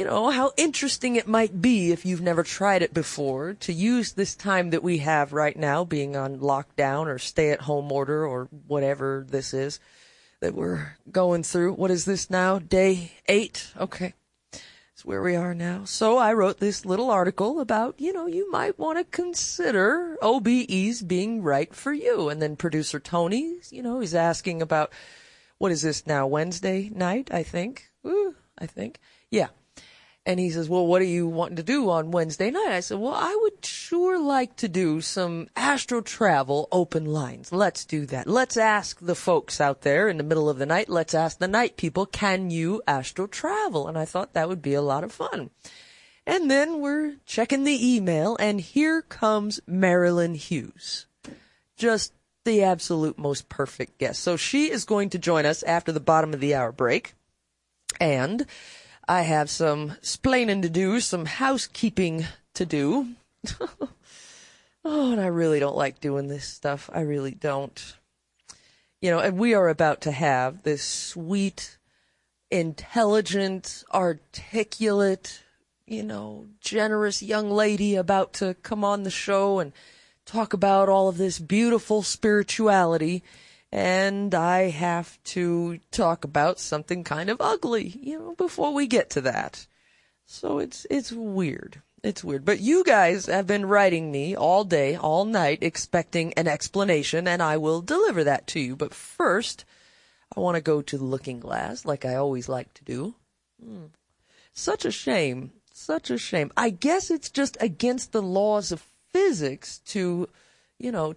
how interesting it might be if you've never tried it before to use this time that we have right now, being on lockdown or stay-at-home order or whatever this is that we're going through. What is this now? Day 8? Okay. It's where we are now. So I wrote this little article about, you might want to consider OBEs being right for you. And then producer Tony, he's asking about, what is this now? Wednesday night, I think. Yeah. And he says, well, what are you wanting to do on Wednesday night? I said, well, I would sure like to do some Astral Travel open lines. Let's do that. Let's ask the folks out there in the middle of the night. Let's ask the night people, can you Astral Travel? And I thought that would be a lot of fun. And then we're checking the email, and here comes Marilynn Hughes. Just the absolute most perfect guest. So she is going to join us after the bottom of the hour break. And I have some splaining to do, some housekeeping to do. And I really don't like doing this stuff. I really don't. And we are about to have this sweet, intelligent, articulate, generous young lady about to come on the show and talk about all of this beautiful spirituality. And I have to talk about something kind of ugly, before we get to that. So it's weird. It's weird. But you guys have been writing me all day, all night, expecting an explanation, and I will deliver that to you. But first, I want to go to the looking glass, like I always like to do. Such a shame. Such a shame. I guess it's just against the laws of physics to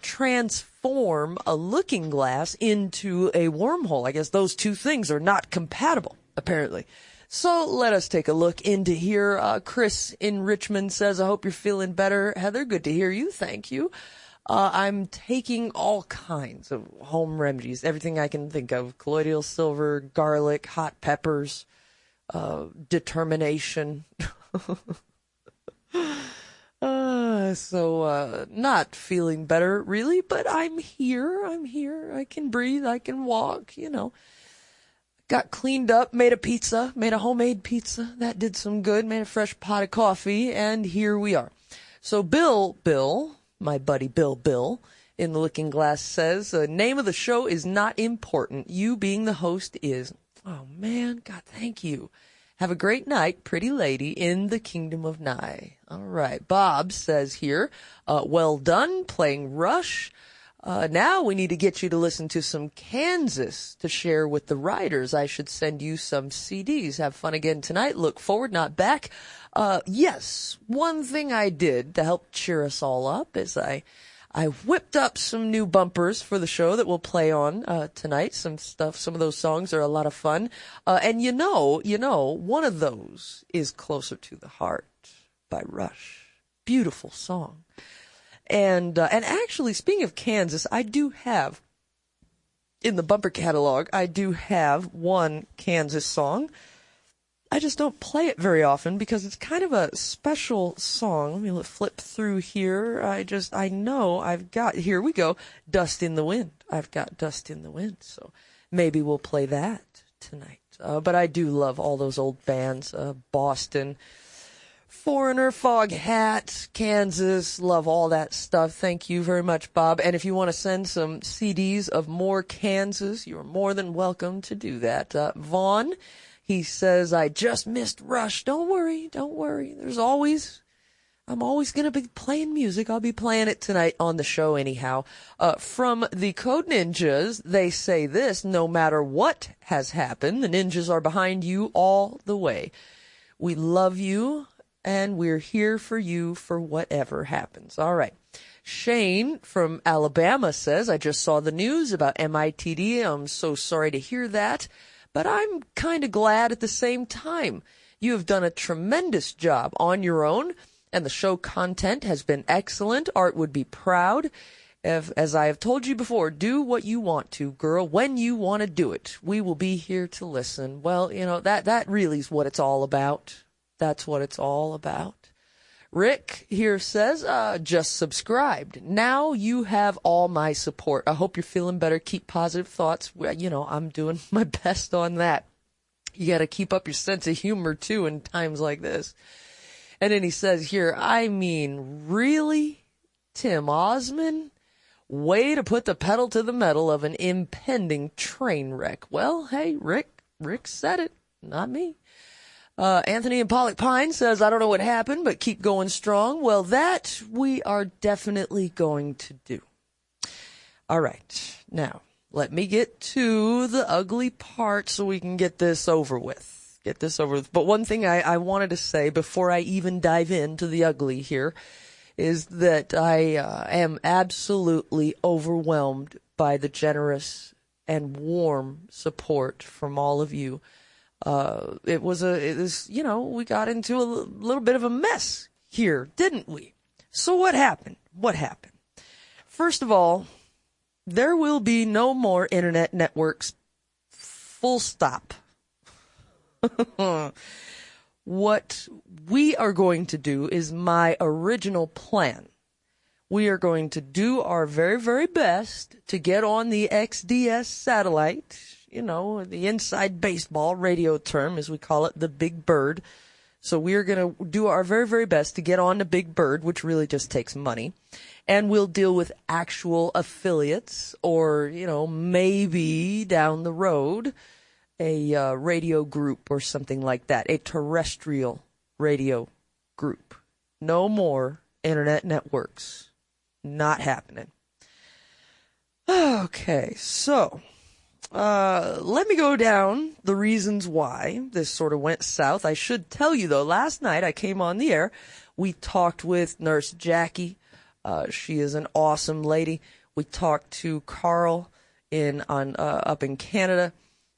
transform a looking glass into a wormhole. I guess those two things are not compatible, apparently. So let us take a look into here. Chris in Richmond says, I hope you're feeling better. Heather, good to hear you. Thank you. I'm taking all kinds of home remedies, everything I can think of. Colloidal silver, garlic, hot peppers, determination. So not feeling better, really, but I'm here. I can breathe. I can walk, Got cleaned up, made a homemade pizza. That did some good. Made a fresh pot of coffee, and here we are. So Bill, my buddy Bill, in the Looking Glass says, the name of the show is not important. You being the host is. Oh, man, God, thank you. Have a great night, pretty lady, in the kingdom of Nye. All right. Bob says here, well done playing Rush. Now we need to get you to listen to some Kansas to share with the writers. I should send you some CDs. Have fun again tonight. Look forward, not back. Yes, one thing I did to help cheer us all up is I whipped up some new bumpers for the show that we'll play on tonight. Some of those songs are a lot of fun. And one of those is Closer to the Heart by Rush. Beautiful song. And actually, speaking of Kansas, I do have, in the bumper catalog, I do have one Kansas song. I just don't play it very often because it's kind of a special song. Let me flip through here. I know I've got, here we go, Dust in the Wind. I've got Dust in the Wind, so maybe we'll play that tonight. But I do love all those old bands, Boston, Foreigner, Foghat, Kansas, love all that stuff. Thank you very much, Bob. And if you want to send some CDs of more Kansas, you're more than welcome to do that. Vaughn, he says, I just missed Rush. Don't worry. I'm always going to be playing music. I'll be playing it tonight on the show anyhow. From the Code Ninjas, they say this: no matter what has happened, the ninjas are behind you all the way. We love you, and we're here for you for whatever happens. All right. Shane from Alabama says, I just saw the news about MITD. I'm so sorry to hear that, but I'm kind of glad at the same time. You have done a tremendous job on your own, and the show content has been excellent. Art would be proud. As I have told you before, do what you want to, girl, when you want to do it. We will be here to listen. Well, that really is what it's all about. That's what it's all about. Rick here says, just subscribed. Now you have all my support. I hope you're feeling better. Keep positive thoughts. I'm doing my best on that. You got to keep up your sense of humor, too, in times like this. And then he says here, I mean, really, Tim Osmond? Way to put the pedal to the metal of an impending train wreck. Well, hey, Rick said it, not me. Anthony in Pollock Pine says, I don't know what happened, but keep going strong. Well, that we are definitely going to do. All right. Now, let me get to the ugly part so we can get this over with. But one thing I wanted to say before I even dive into the ugly here is that I am absolutely overwhelmed by the generous and warm support from all of you. It was, we got into a little bit of a mess here, didn't we? So what happened? First of all, there will be no more internet networks, full stop. What we are going to do is my original plan. We are going to do our very, very best to get on the XDS satellite, the inside baseball radio term, as we call it, the Big Bird. So we are going to do our very, very best to get on the Big Bird, which really just takes money. And we'll deal with actual affiliates or, maybe down the road, a radio group or something like that, a terrestrial radio group. No more internet networks. Not happening. Okay, so let me go down the reasons why this sort of went south. I should tell you, though, last night I came on the air. We talked with Nurse Jackie. She is an awesome lady. We talked to Carl up in Canada.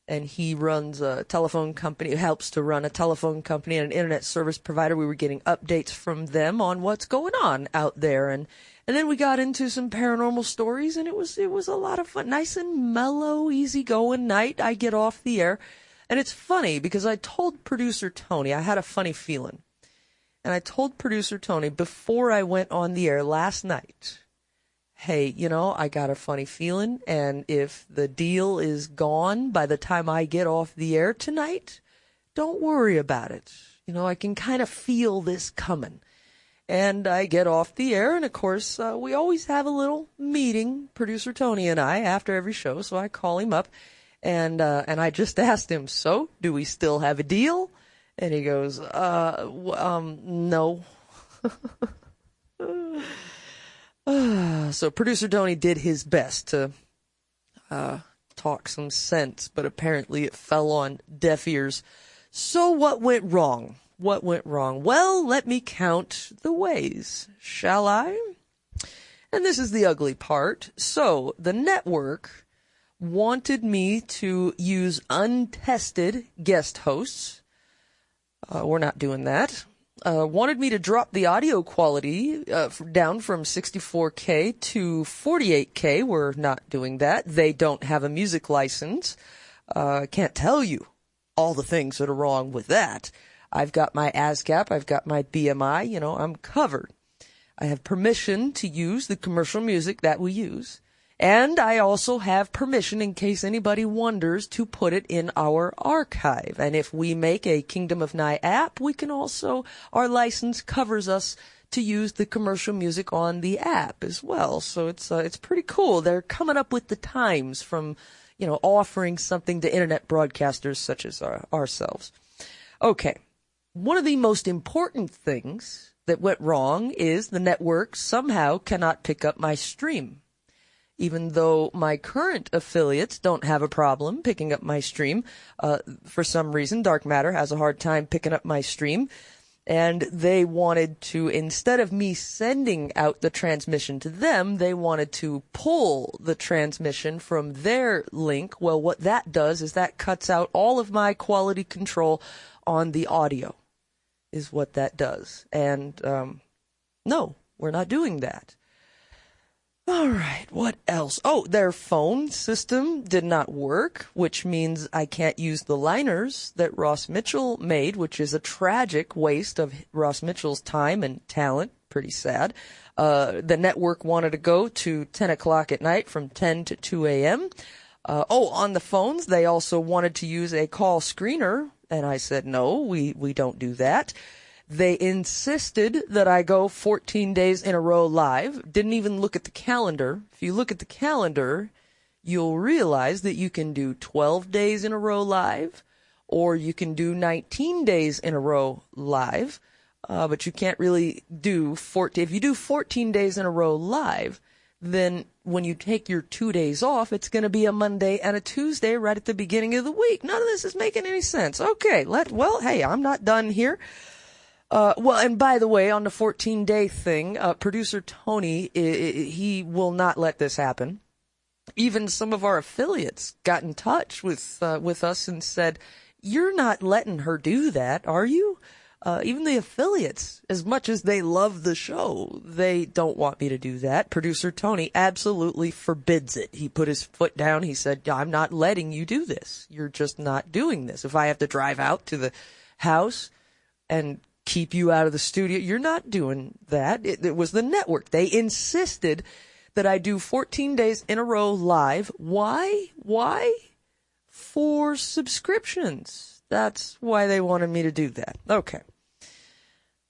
And he runs a telephone company, helps to run a telephone company and an internet service provider. We were getting updates from them on what's going on out there. And then we got into some paranormal stories, and it was a lot of fun. Nice and mellow, easygoing night. I get off the air. And it's funny because I told producer Tony, I had a funny feeling. And I told producer Tony before I went on the air last night, hey, I got a funny feeling, and if the deal is gone by the time I get off the air tonight, don't worry about it. I can kind of feel this coming. And I get off the air, and of course, we always have a little meeting, producer Tony and I, after every show, so I call him up, and I just asked him, so, do we still have a deal? And he goes, no. So producer Tony did his best to talk some sense, but apparently it fell on deaf ears. So what went wrong? Well, let me count the ways, shall I? And this is the ugly part. So the network wanted me to use untested guest hosts. We're not doing that. Wanted me to drop the audio quality down from 64K to 48K. We're not doing that. They don't have a music license. Can't tell you all the things that are wrong with that. I've got my ASCAP. I've got my BMI. I'm covered. I have permission to use the commercial music that we use. And I also have permission, in case anybody wonders, to put it in our archive. And if we make a Kingdom of Nye app, we can also, our license covers us to use the commercial music on the app as well. So it's pretty cool. They're coming up with the times from, offering something to internet broadcasters such as ourselves. Okay. One of the most important things that went wrong is the network somehow cannot pick up my stream. Even though my current affiliates don't have a problem picking up my stream, for some reason, Dark Matter has a hard time picking up my stream. And they wanted to, instead of me sending out the transmission to them, they wanted to pull the transmission from their link. Well, what that does is that cuts out all of my quality control on the audio, is what that does. And no, we're not doing that. All right, what else? Oh, their phone system did not work, which means I can't use the liners that Ross Mitchell made, which is a tragic waste of Ross Mitchell's time and talent. Pretty sad. The network wanted to go to 10 o'clock at night from 10 to 2 a.m. On the phones, they also wanted to use a call screener And I said, no, we don't do that. They insisted that I go 14 days in a row live. Didn't even look at the calendar. If you look at the calendar, you'll realize that you can do 12 days in a row live, or you can do 19 days in a row live. But you can't really do 14. If you do 14 days in a row live, then when you take your 2 days off, it's going to be a Monday and a Tuesday right at the beginning of the week. None of this is making any sense. Okay, hey, I'm not done here. And by the way, on the 14-day thing, producer Tony, he will not let this happen. Even some of our affiliates got in touch with us and said, "You're not letting her do that, are you?" Even the affiliates, as much as they love the show, they don't want me to do that. Producer Tony absolutely forbids it. He put his foot down. He said, "I'm not letting you do this. You're just not doing this. If I have to drive out to the house and keep you out of the studio, you're not doing that." It was the network. They insisted that I do 14 days in a row live. Why? For subscriptions. That's why they wanted me to do that. Okay.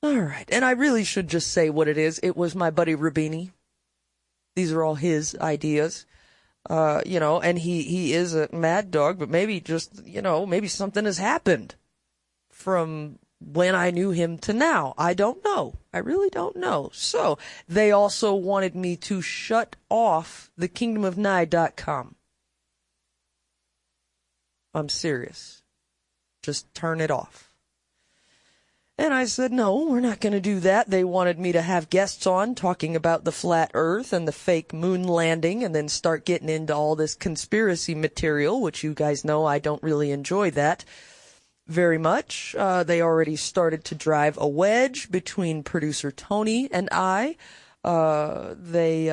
All right. And I really should just say what it is. It was my buddy Rubini. These are all his ideas. And he is a mad dog, but maybe maybe something has happened from when I knew him to now. I don't know. I really don't know. So they also wanted me to shut off the kingdomofnye.com. I'm serious. Just turn it off. And I said, no, we're not going to do that. They wanted me to have guests on talking about the flat earth and the fake moon landing, and then start getting into all this conspiracy material, which you guys know I don't really enjoy that very much. They already started to drive a wedge between producer Tony and I. They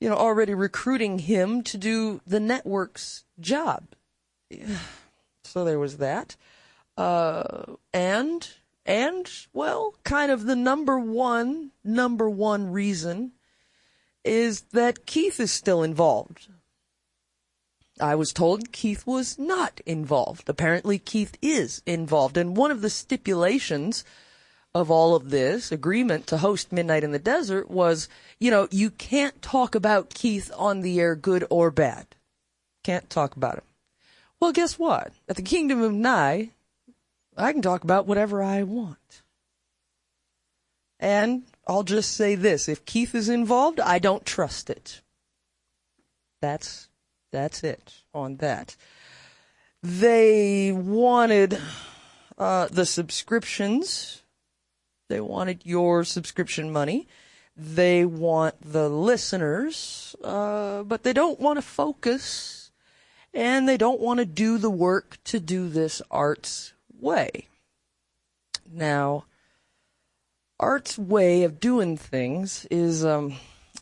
already recruiting him to do the network's job. So there was that. And kind of the number one reason is that Keith is still involved. I was told Keith was not involved. Apparently Keith is involved. And one of the stipulations of all of this agreement to host Midnight in the Desert was, you can't talk about Keith on the air, good or bad. Can't talk about him. Well, guess what? At the Kingdom of Nye, I can talk about whatever I want. And I'll just say this. If Keith is involved, I don't trust it. That's it on that. They wanted the subscriptions. They wanted your subscription money. They want the listeners, but they don't want to focus, and they don't want to do the work to do this Art's way. Now, Art's way of doing things is a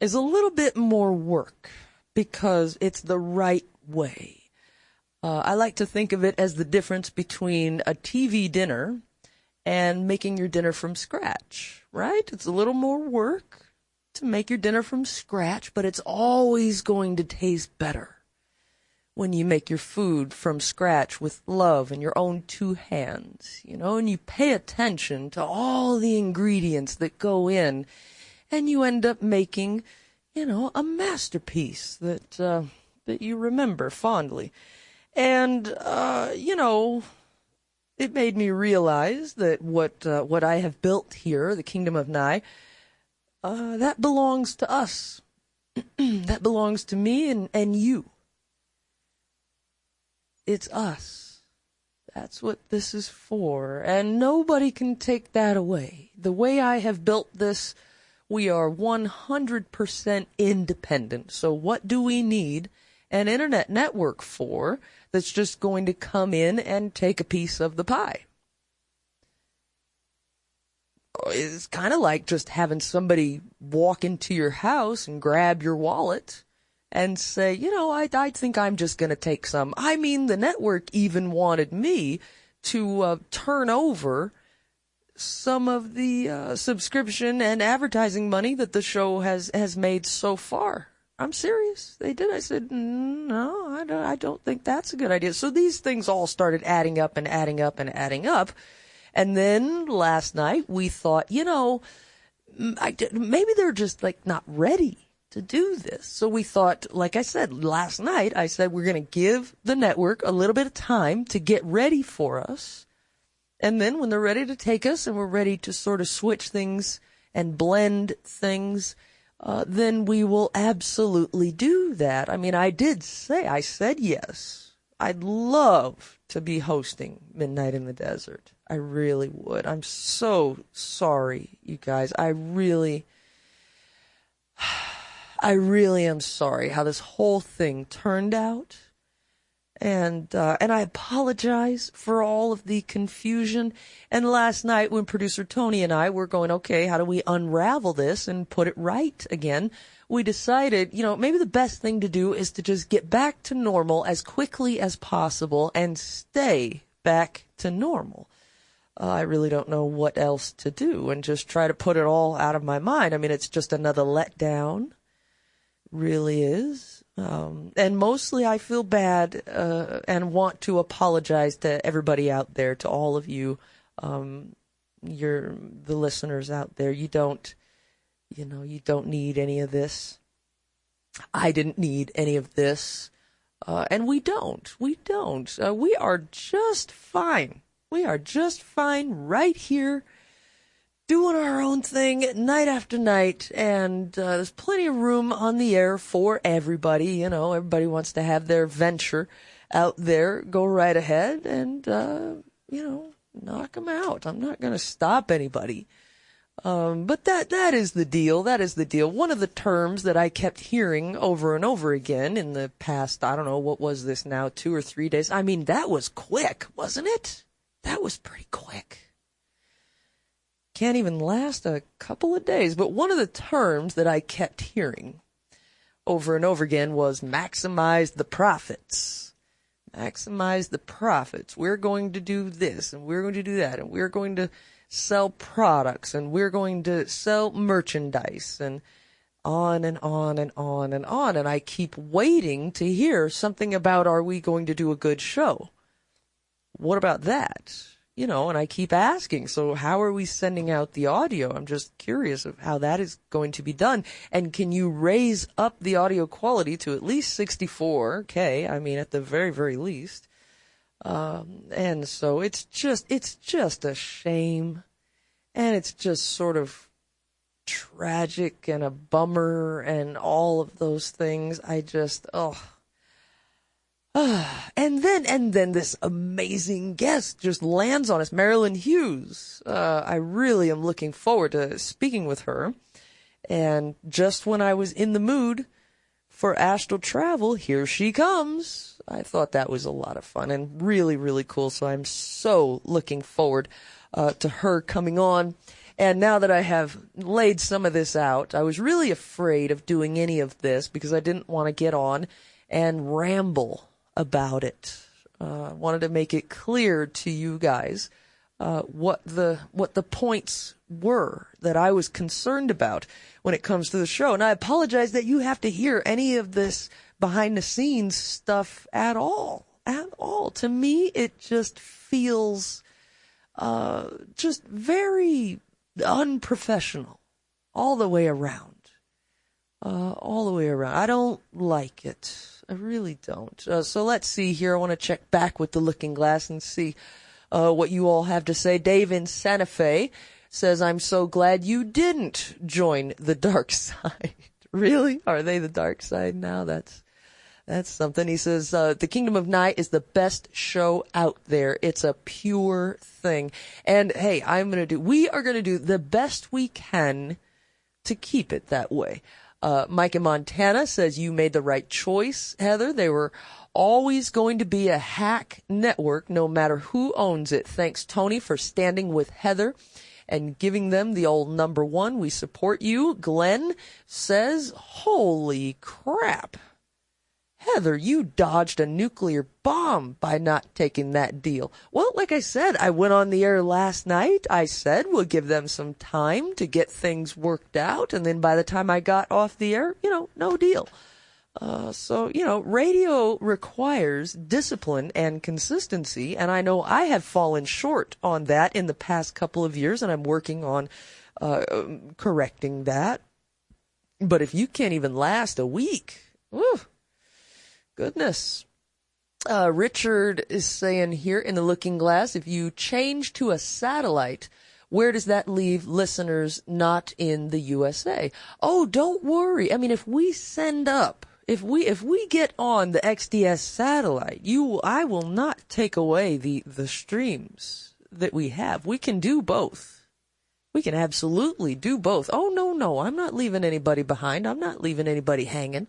little bit more work, because it's the right way. I like to think of it as the difference between a TV dinner and making your dinner from scratch, right? It's a little more work to make your dinner from scratch, but it's always going to taste better when you make your food from scratch with love and your own two hands, and you pay attention to all the ingredients that go in, and you end up making a masterpiece that you remember fondly. And, it made me realize that what I have built here, the Kingdom of Nye, that belongs to us. That belongs to me and you. It's us. That's what this is for. And nobody can take that away. The way I have built this, we are 100% independent. So what do we need an internet network for that's just going to come in and take a piece of the pie? It's kind of like just having somebody walk into your house and grab your wallet and say, I think I'm just going to take some. I mean, the network even wanted me to turn over some of the subscription and advertising money that the show has made so far. I'm serious. They did. I said, no, I don't think that's a good idea. So these things all started adding up and adding up and adding up. And then last night we thought, maybe they're just like not ready to do this. So we thought, like I said, last night, I said we're going to give the network a little bit of time to get ready for us. And then when they're ready to take us and we're ready to sort of switch things and blend things, then we will absolutely do that. I mean, I said yes. I'd love to be hosting Midnight in the Desert. I really would. I'm so sorry, you guys. I really am sorry how this whole thing turned out. And I apologize for all of the confusion. And last night when producer Tony and I were going, okay, how do we unravel this and put it right again? We decided, maybe the best thing to do is to just get back to normal as quickly as possible and stay back to normal. I really don't know what else to do and just try to put it all out of my mind. I mean, it's just another letdown. Really is. And mostly I feel bad and want to apologize to everybody out there, to all of you, the listeners out there. You don't need any of this. I didn't need any of this. And we don't. We are just fine. We are just fine right here, doing our own thing night after night, and there's plenty of room on the air for everybody. Everybody wants to have their venture out there. Go right ahead and, knock them out. I'm not going to stop anybody. But that is the deal. That is the deal. One of the terms that I kept hearing over and over again in the past, I don't know, what was this now, 2 or 3 days? I mean, that was quick, wasn't it? That was pretty quick. Can't even last a couple of days. But one of the terms that I kept hearing over and over again was maximize the profits. Maximize the profits. We're going to do this, and we're going to do that, and we're going to sell products, and we're going to sell merchandise, and on and on and on and on. And I keep waiting to hear something about, are we going to do a good show? What about that? And I keep asking, so how are we sending out the audio? I'm just curious of how that is going to be done. And can you raise up the audio quality to at least 64K? I mean, at the very, very least. And so it's just a shame. And it's just sort of tragic and a bummer and all of those things. And then this amazing guest just lands on us, Marilynn Hughes. I really am looking forward to speaking with her. And just when I was in the mood for astral travel, here she comes. I thought that was a lot of fun and really, really cool. So I'm so looking forward to her coming on. And now that I have laid some of this out, I was really afraid of doing any of this because I didn't want to get on and ramble about it. I wanted to make it clear to you guys what the points were that I was concerned about when it comes to the show. And I apologize that you have to hear any of this behind the scenes stuff at all. To me, it just feels just very unprofessional all the way around. I don't like it. I really don't. So let's see here. I want to check back with the looking glass and see what you all have to say. Dave in Santa Fe says, I'm so glad you didn't join the dark side. Really? Are they the dark side now? That's something. He says, the Kingdom of Night is the best show out there. It's a pure thing. And hey, we are going to do the best we can to keep it that way. Mike in Montana says, you made the right choice, Heather. They were always going to be a hack network, no matter who owns it. Thanks, Tony, for standing with Heather and giving them the old number one. We support you. Glenn says, holy crap. Heather, you dodged a nuclear bomb by not taking that deal. Well, like I said, I went on the air last night. I said we'll give them some time to get things worked out. And then by the time I got off the air, no deal. So, radio requires discipline and consistency, and I know I have fallen short on that in the past couple of years, and I'm working on correcting that. But if you can't even last a week, whew, goodness. Richard is saying here in the Looking Glass, if you change to a satellite, where does that leave listeners not in the USA? Oh, don't worry. I mean, if we send up, if we get on the XDS satellite, I will not take away the streams that we have. We can do both. We can absolutely do both. Oh, no, I'm not leaving anybody behind. I'm not leaving anybody hanging.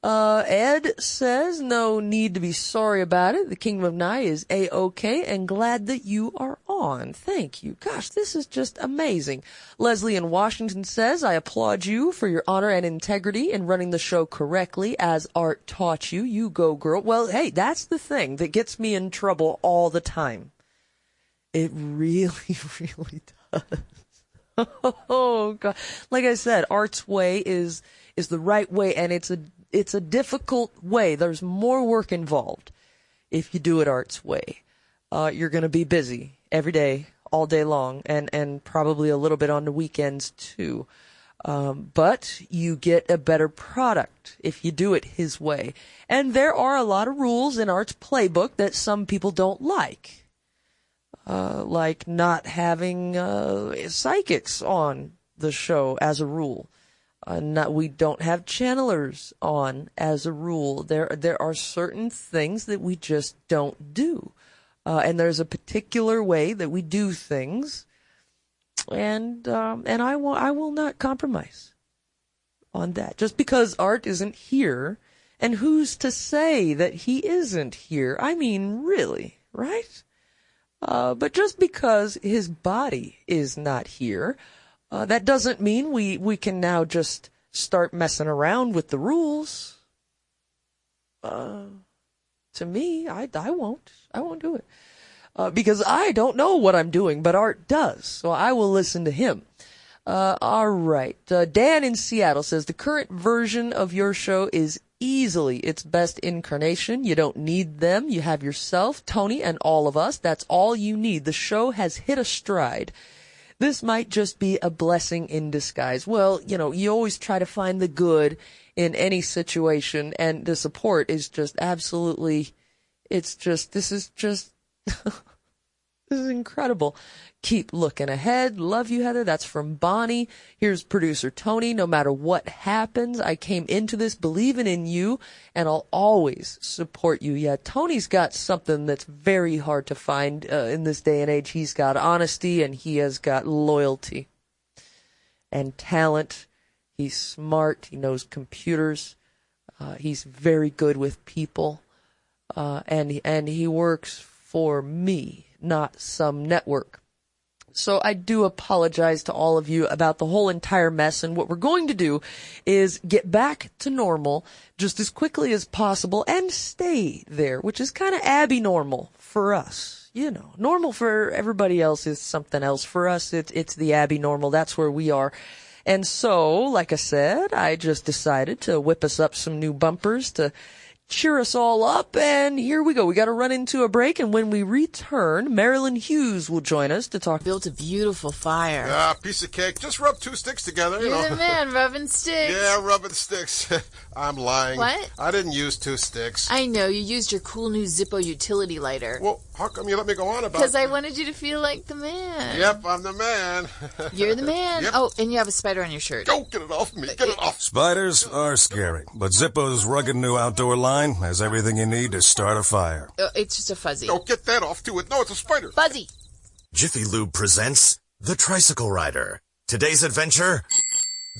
Ed says, no need to be sorry about it. The Kingdom of Nye is A-OK and glad that you are on. Thank you. Gosh, this is just amazing. Leslie in Washington says, I applaud you for your honor and integrity in running the show correctly as Art taught you. You go, girl. Well, hey, that's the thing that gets me in trouble all the time. It really, really does. Oh, God. Like I said, Art's way is the right way, and it's a difficult way. There's more work involved if you do it Art's way. You're going to be busy every day, all day long, and probably a little bit on the weekends too. But you get a better product if you do it his way. And there are a lot of rules in Art's playbook that some people don't like not having psychics on the show as a rule. We don't have channelers on as a rule. There are certain things that we just don't do. And there's a particular way that we do things. And I will not compromise on that. Just because Art isn't here, and who's to say that he isn't here? I mean, really, right? But just because his body is not here, that doesn't mean we can now just start messing around with the rules. To me, I won't do it. Because I don't know what I'm doing, but Art does. So I will listen to him. All right. Dan in Seattle says, the current version of your show is easily its best incarnation. You don't need them. You have yourself, Tony, and all of us. That's all you need. The show has hit a stride. This might just be a blessing in disguise. Well, you always try to find the good in any situation, and the support is just absolutely, this is incredible. Keep looking ahead. Love you, Heather. That's from Bonnie. Here's producer Tony. No matter what happens, I came into this believing in you, and I'll always support you. Yeah, Tony's got something that's very hard to find in this day and age. He's got honesty, and he has got loyalty and talent. He's smart. He knows computers. He's very good with people, and he works for me, not some network. So I do apologize to all of you about the whole entire mess, and what we're going to do is get back to normal just as quickly as possible and stay there, which is kind of abby-normal for us. Normal for everybody else is something else. For us, it's the abby-normal. That's where we are. And so, like I said, I just decided to whip us up some new bumpers to cheer us all up, and here we go. We got to run into a break, and when we return, Marilynn Hughes will join us to talk. Built a beautiful fire. Yeah, piece of cake. Just rub two sticks together, You're the man, rubbing sticks. Yeah, rubbing sticks. I'm lying. What? I didn't use two sticks. I know, you used your cool new Zippo utility lighter. Well, how come you let me go on about it? Because I wanted you to feel like the man. Yep, I'm the man. You're the man. Yep. Oh, and you have a spider on your shirt. Go, get it off me. Get it off. Spiders are scary, but Zippo's rugged new outdoor line has everything you need to start a fire. It's just a fuzzy. Don't get that off, too. No, it's a spider. Fuzzy. Jiffy Lube presents The Tricycle Rider. Today's adventure,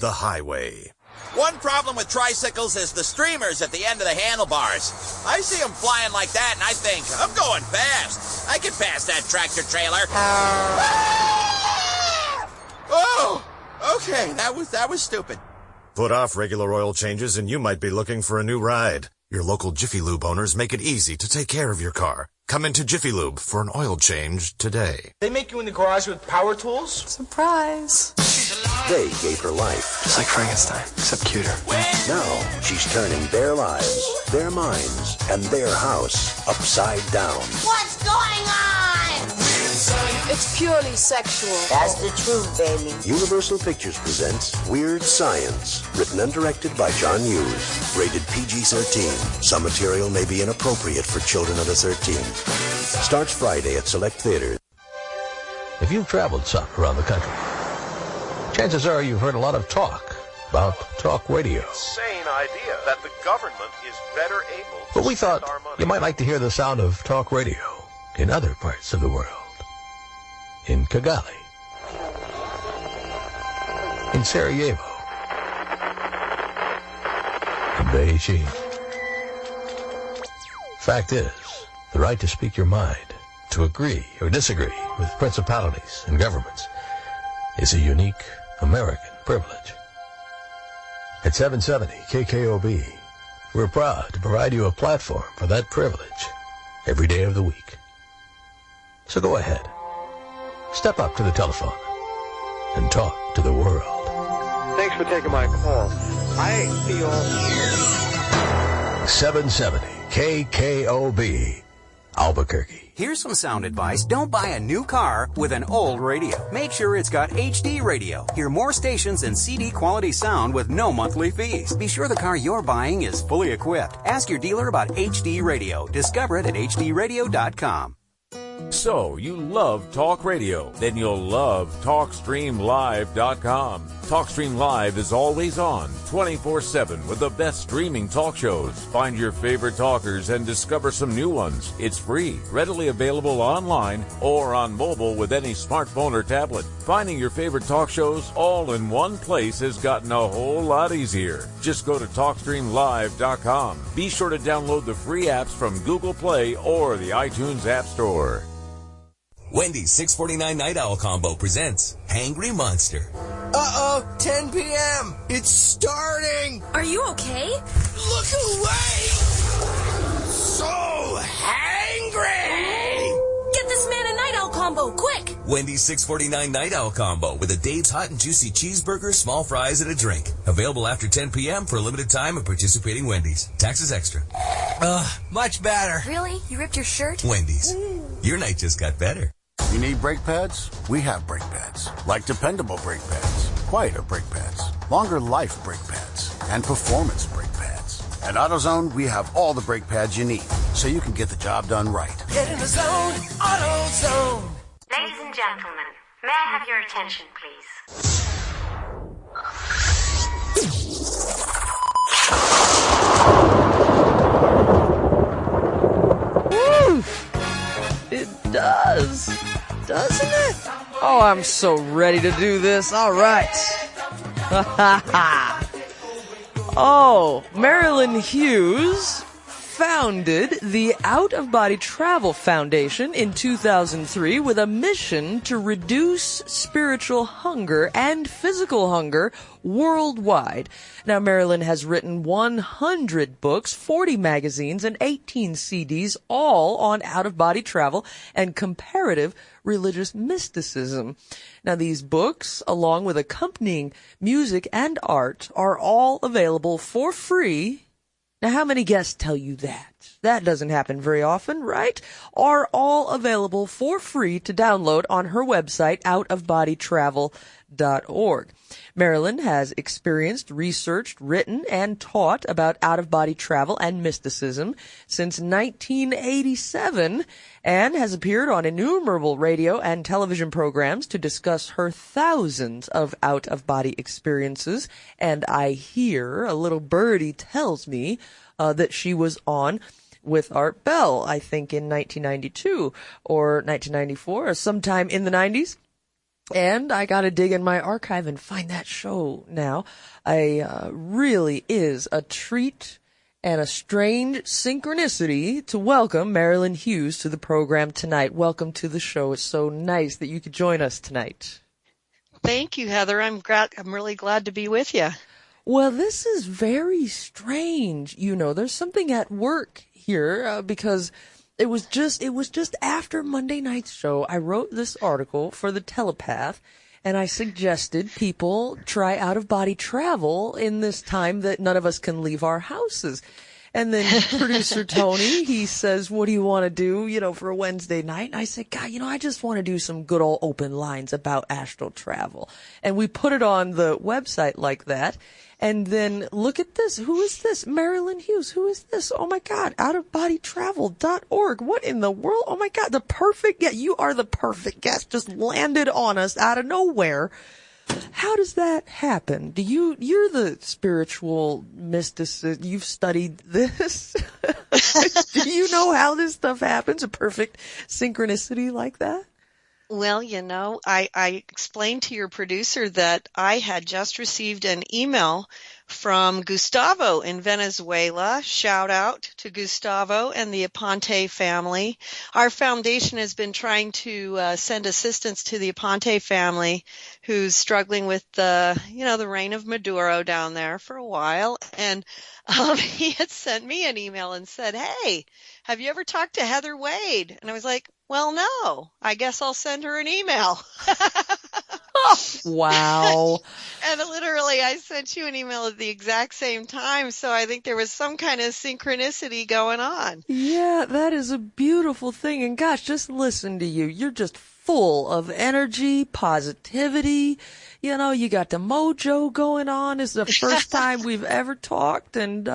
the highway. One problem with tricycles is the streamers at the end of the handlebars. I see them flying like that, and I think, I'm going fast. I can pass that tractor trailer. Oh, okay, that was stupid. Put off regular oil changes and you might be looking for a new ride. Your local Jiffy Lube owners make it easy to take care of your car. Come into Jiffy Lube for an oil change today. They make you in the garage with power tools? Surprise. They gave her life. Just like Frankenstein, except cuter. Now she's turning their lives, their minds, and their house upside down. What's going on? It's purely sexual. That's the truth, baby. Universal Pictures presents Weird Science, written and directed by John Hughes. Rated PG-13. Some material may be inappropriate for children under 13. Starts Friday at select theaters. If you've traveled some around the country, chances are you've heard a lot of talk about talk radio. Insane idea that the government is better able to But we spend thought our money. you might like to hear the sound of talk radio in other parts of the world. In Kigali, in Sarajevo, in Beijing. Fact is, the right to speak your mind, to agree or disagree with principalities and governments, is a unique American privilege. At 770 KKOB, we're proud to provide you a platform for that privilege every day of the week. So go ahead, step up to the telephone and talk to the world. Thanks for taking my call. I feel 770 KKOB, Albuquerque. Here's some sound advice. Don't buy a new car with an old radio. Make sure it's got HD radio. Hear more stations and CD quality sound with no monthly fees. Be sure the car you're buying is fully equipped. Ask your dealer about HD radio. Discover it at hdradio.com. So, you love talk radio? Then you'll love TalkStreamLive.com. TalkStream Live is always on, 24/7, with the best streaming talk shows. Find your favorite talkers and discover some new ones. It's free, readily available online or on mobile with any smartphone or tablet. Finding your favorite talk shows all in one place has gotten a whole lot easier. Just go to TalkStreamLive.com. Be sure to download the free apps from Google Play or the iTunes App Store. Wendy's 649 Night Owl Combo presents Hangry Monster. Uh-oh, 10 p.m. It's starting. Are you okay? Look away. So hangry. Get this man a Night Owl Combo, quick. Wendy's 649 Night Owl Combo with a Dave's Hot and Juicy Cheeseburger, small fries, and a drink. Available after 10 p.m. for a limited time at participating Wendy's. Taxes extra. Much better. Really? You ripped your shirt? Wendy's. Your night just got better. You need brake pads? We have brake pads. Like dependable brake pads, quieter brake pads, longer life brake pads, and performance brake pads. At AutoZone, we have all the brake pads you need, so you can get the job done right. Get in the zone, AutoZone. Ladies and gentlemen, may I have your attention, please? Woo! It does, doesn't it? Oh, I'm so ready to do this. All right. Oh, Marilynn Hughes founded the Out of Body Travel Foundation in 2003 with a mission to reduce spiritual hunger and physical hunger worldwide. Now, Marilynn has written 100 books, 40 magazines, and 18 CDs, all on out-of-body travel and comparative religious mysticism. Now, these books, along with accompanying music and art, are all available for free. Now, how many guests tell you that? That doesn't happen very often, right? Are all available for free to download on her website, outofbodytravel.org. Marilynn has experienced, researched, written, and taught about out-of-body travel and mysticism since 1987 and has appeared on innumerable radio and television programs to discuss her thousands of out-of-body experiences. And I hear a little birdie tells me that she was on with Art Bell, I think in 1992 or 1994 or sometime in the 90s. And I got to dig in my archive and find that show now. Really is a treat and a strange synchronicity to welcome Marilynn Hughes to the program tonight. Welcome to the show. It's so nice that you could join us tonight. Thank you, Heather. I'm really glad to be with you. Well, this is very strange. You know, there's something at work here because it was just after Monday night's show. I wrote this article for the Telepath, And I suggested people try out-of-body travel in this time that none of us can leave our houses. And then producer Tony, he says, what do you want to do, for a Wednesday night? And I said, God, I just want to do some good old open lines about astral travel. And we put it on the website like that. And then look at this. Who is this? Marilynn Hughes. Who is this? Oh my God. Outofbodytravel.org. What in the world? Oh my God. You are the perfect guest. Just landed on us out of nowhere. How does that happen? You're the spiritual mysticist. You've studied this. Do you know how this stuff happens? A perfect synchronicity like that? Well, I explained to your producer that I had just received an email from Gustavo in Venezuela. Shout out to Gustavo and the Aponte family. Our foundation has been trying to send assistance to the Aponte family who's struggling with the reign of Maduro down there for a while. And he had sent me an email and said, hey, have you ever talked to Heather Wade? And I was like, well, no, I guess I'll send her an email. Wow. And literally I sent you an email at the exact same time. So I think there was some kind of synchronicity going on. Yeah, that is a beautiful thing. And gosh, just listen to you. You're just full of energy, positivity. You got the mojo going on. It's the first time we've ever talked. And,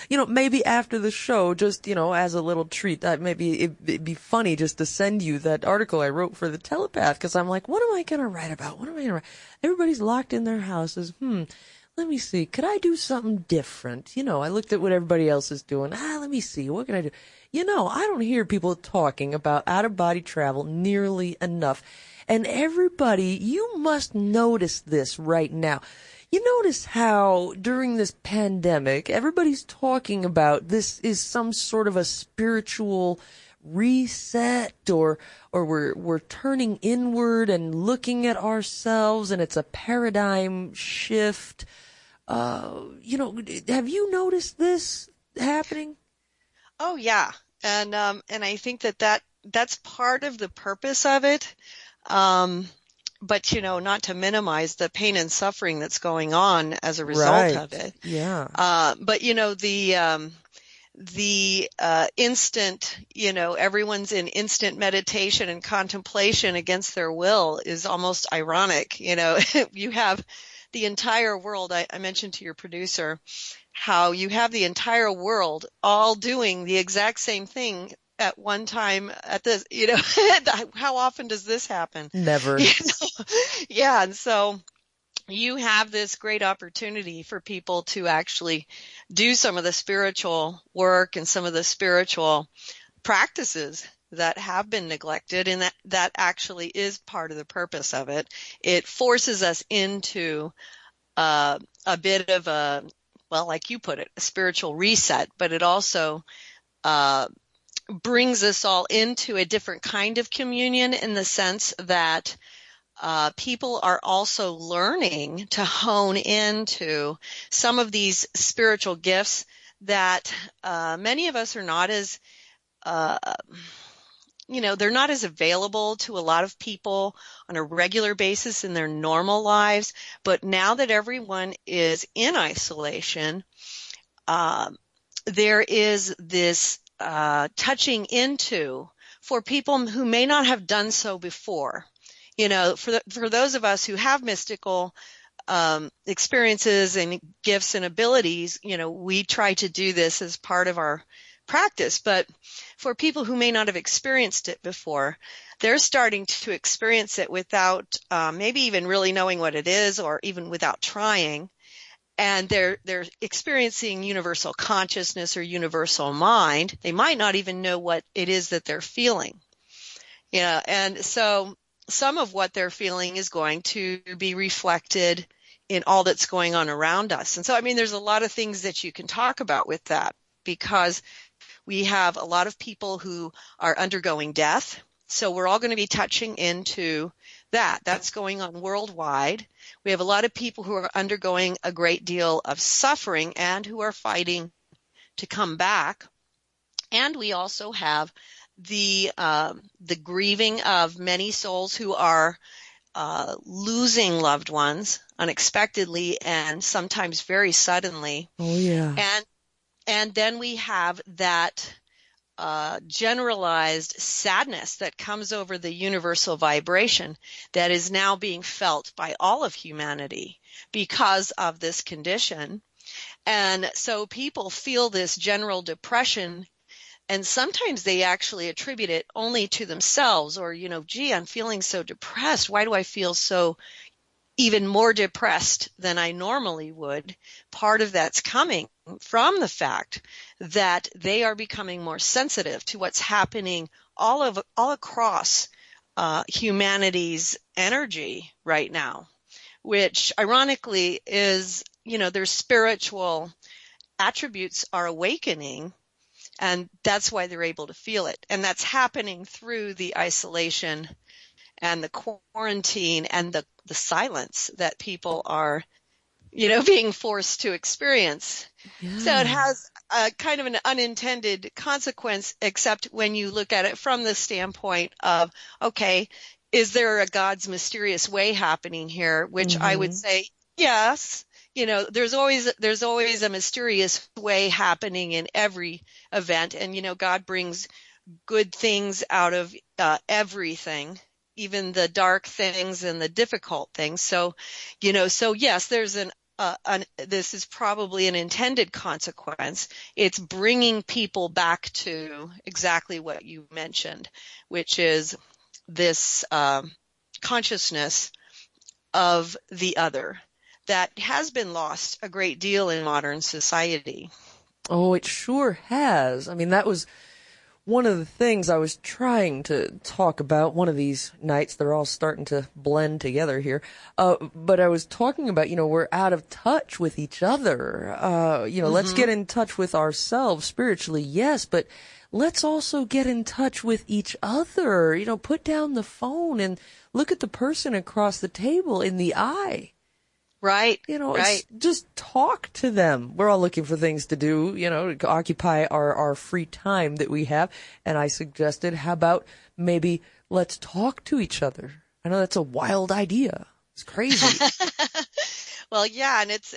maybe after the show, just, as a little treat, maybe it'd be funny just to send you that article I wrote for the Telepath. Cause I'm like, what am I going to write about? What am I going to write? Everybody's locked in their houses. Let me see. Could I do something different? I looked at what everybody else is doing. Let me see. What can I do? I don't hear people talking about out-of-body travel nearly enough. And everybody, you must notice this right now. You notice how during this pandemic, everybody's talking about this is some sort of a spiritual reset or we're turning inward and looking at ourselves, and it's a paradigm shift. Have you noticed this happening? Oh yeah. And I think that's part of the purpose of it. But not to minimize the pain and suffering that's going on as a result of it. Yeah. But the instant, everyone's in instant meditation and contemplation against their will is almost ironic. You have the entire world. I mentioned to your producer how you have the entire world all doing the exact same thing at one time at this, how often does this happen? Never. Yeah. And so you have this great opportunity for people to actually do some of the spiritual work and some of the spiritual practices that have been neglected, and that actually is part of the purpose of it. It forces us into a bit of a, well, like you put it, a spiritual reset, but it also brings us all into a different kind of communion in the sense that people are also learning to hone into some of these spiritual gifts that many of us are not as, they're not as available to a lot of people on a regular basis in their normal lives. But now that everyone is in isolation, there is this touching into for people who may not have done so before. For those of us who have mystical experiences and gifts and abilities, we try to do this as part of our practice. But for people who may not have experienced it before, they're starting to experience it without maybe even really knowing what it is, or even without trying. And they're experiencing universal consciousness or universal mind. They might not even know what it is that they're feeling. And so some of what they're feeling is going to be reflected in all that's going on around us. And so, there's a lot of things that you can talk about with that, because we have a lot of people who are undergoing death. So we're all going to be touching into that. That's going on worldwide. We have a lot of people who are undergoing a great deal of suffering and who are fighting to come back. And we also have the grieving of many souls who are losing loved ones unexpectedly and sometimes very suddenly. Oh, yeah. And then we have that generalized sadness that comes over the universal vibration that is now being felt by all of humanity because of this condition. And so people feel this general depression, and sometimes they actually attribute it only to themselves, or, gee, I'm feeling so depressed. Why do I feel so even more depressed than I normally would? Part of that's coming from the fact that they are becoming more sensitive to what's happening all across humanity's energy right now, which ironically is, their spiritual attributes are awakening, and that's why they're able to feel it. And that's happening through the isolation and the quarantine and the silence that people are, being forced to experience. Yeah. So it has a kind of an unintended consequence, except when you look at it from the standpoint of, okay, is there a God's mysterious way happening here? Which I would say, yes. There's always a mysterious way happening in every event. And, God brings good things out of everything, even the dark things and the difficult things. So, so yes, there's this is probably an intended consequence. It's bringing people back to exactly what you mentioned, which is this consciousness of the other that has been lost a great deal in modern society. Oh, it sure has. I mean, that was one of the things I was trying to talk about one of these nights. They're all starting to blend together here. But I was talking about, we're out of touch with each other. Let's get in touch with ourselves spiritually, yes, but let's also get in touch with each other. Put down the phone and look at the person across the table in the eye. Right. It's just talk to them. We're all looking for things to do, to occupy our free time that we have. And I suggested, how about maybe let's talk to each other? I know that's a wild idea. It's crazy. Well, yeah. And it's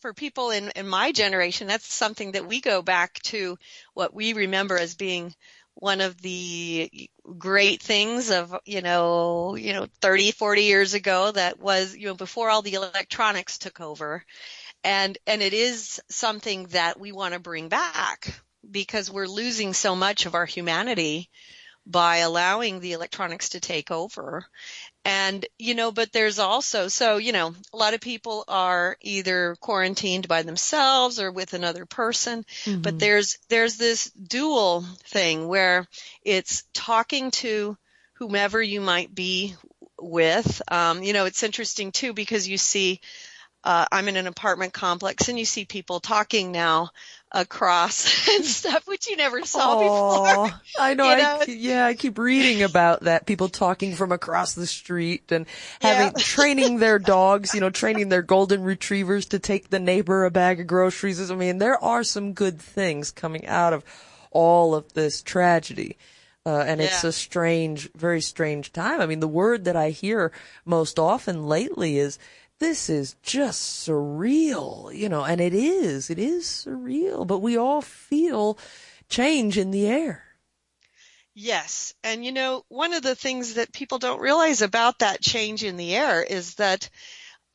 for people in my generation, that's something that we go back to what we remember as being one of the great things of, 30, 40 years ago that was, before all the electronics took over. And it is something that we want to bring back because we're losing so much of our humanity by allowing the electronics to take over. And, but there's also, a lot of people are either quarantined by themselves or with another person, but there's this dual thing where it's talking to whomever you might be with. It's interesting too, because you see, I'm in an apartment complex and you see people talking now across and stuff, which you never saw before. I know. I keep reading about that. People talking from across the street and training their dogs, training their golden retrievers to take the neighbor a bag of groceries. I mean, there are some good things coming out of all of this tragedy. And it's a strange, very strange time. I mean, the word that I hear most often lately is, this is just surreal, and it is surreal, but we all feel change in the air. Yes. And, one of the things that people don't realize about that change in the air is that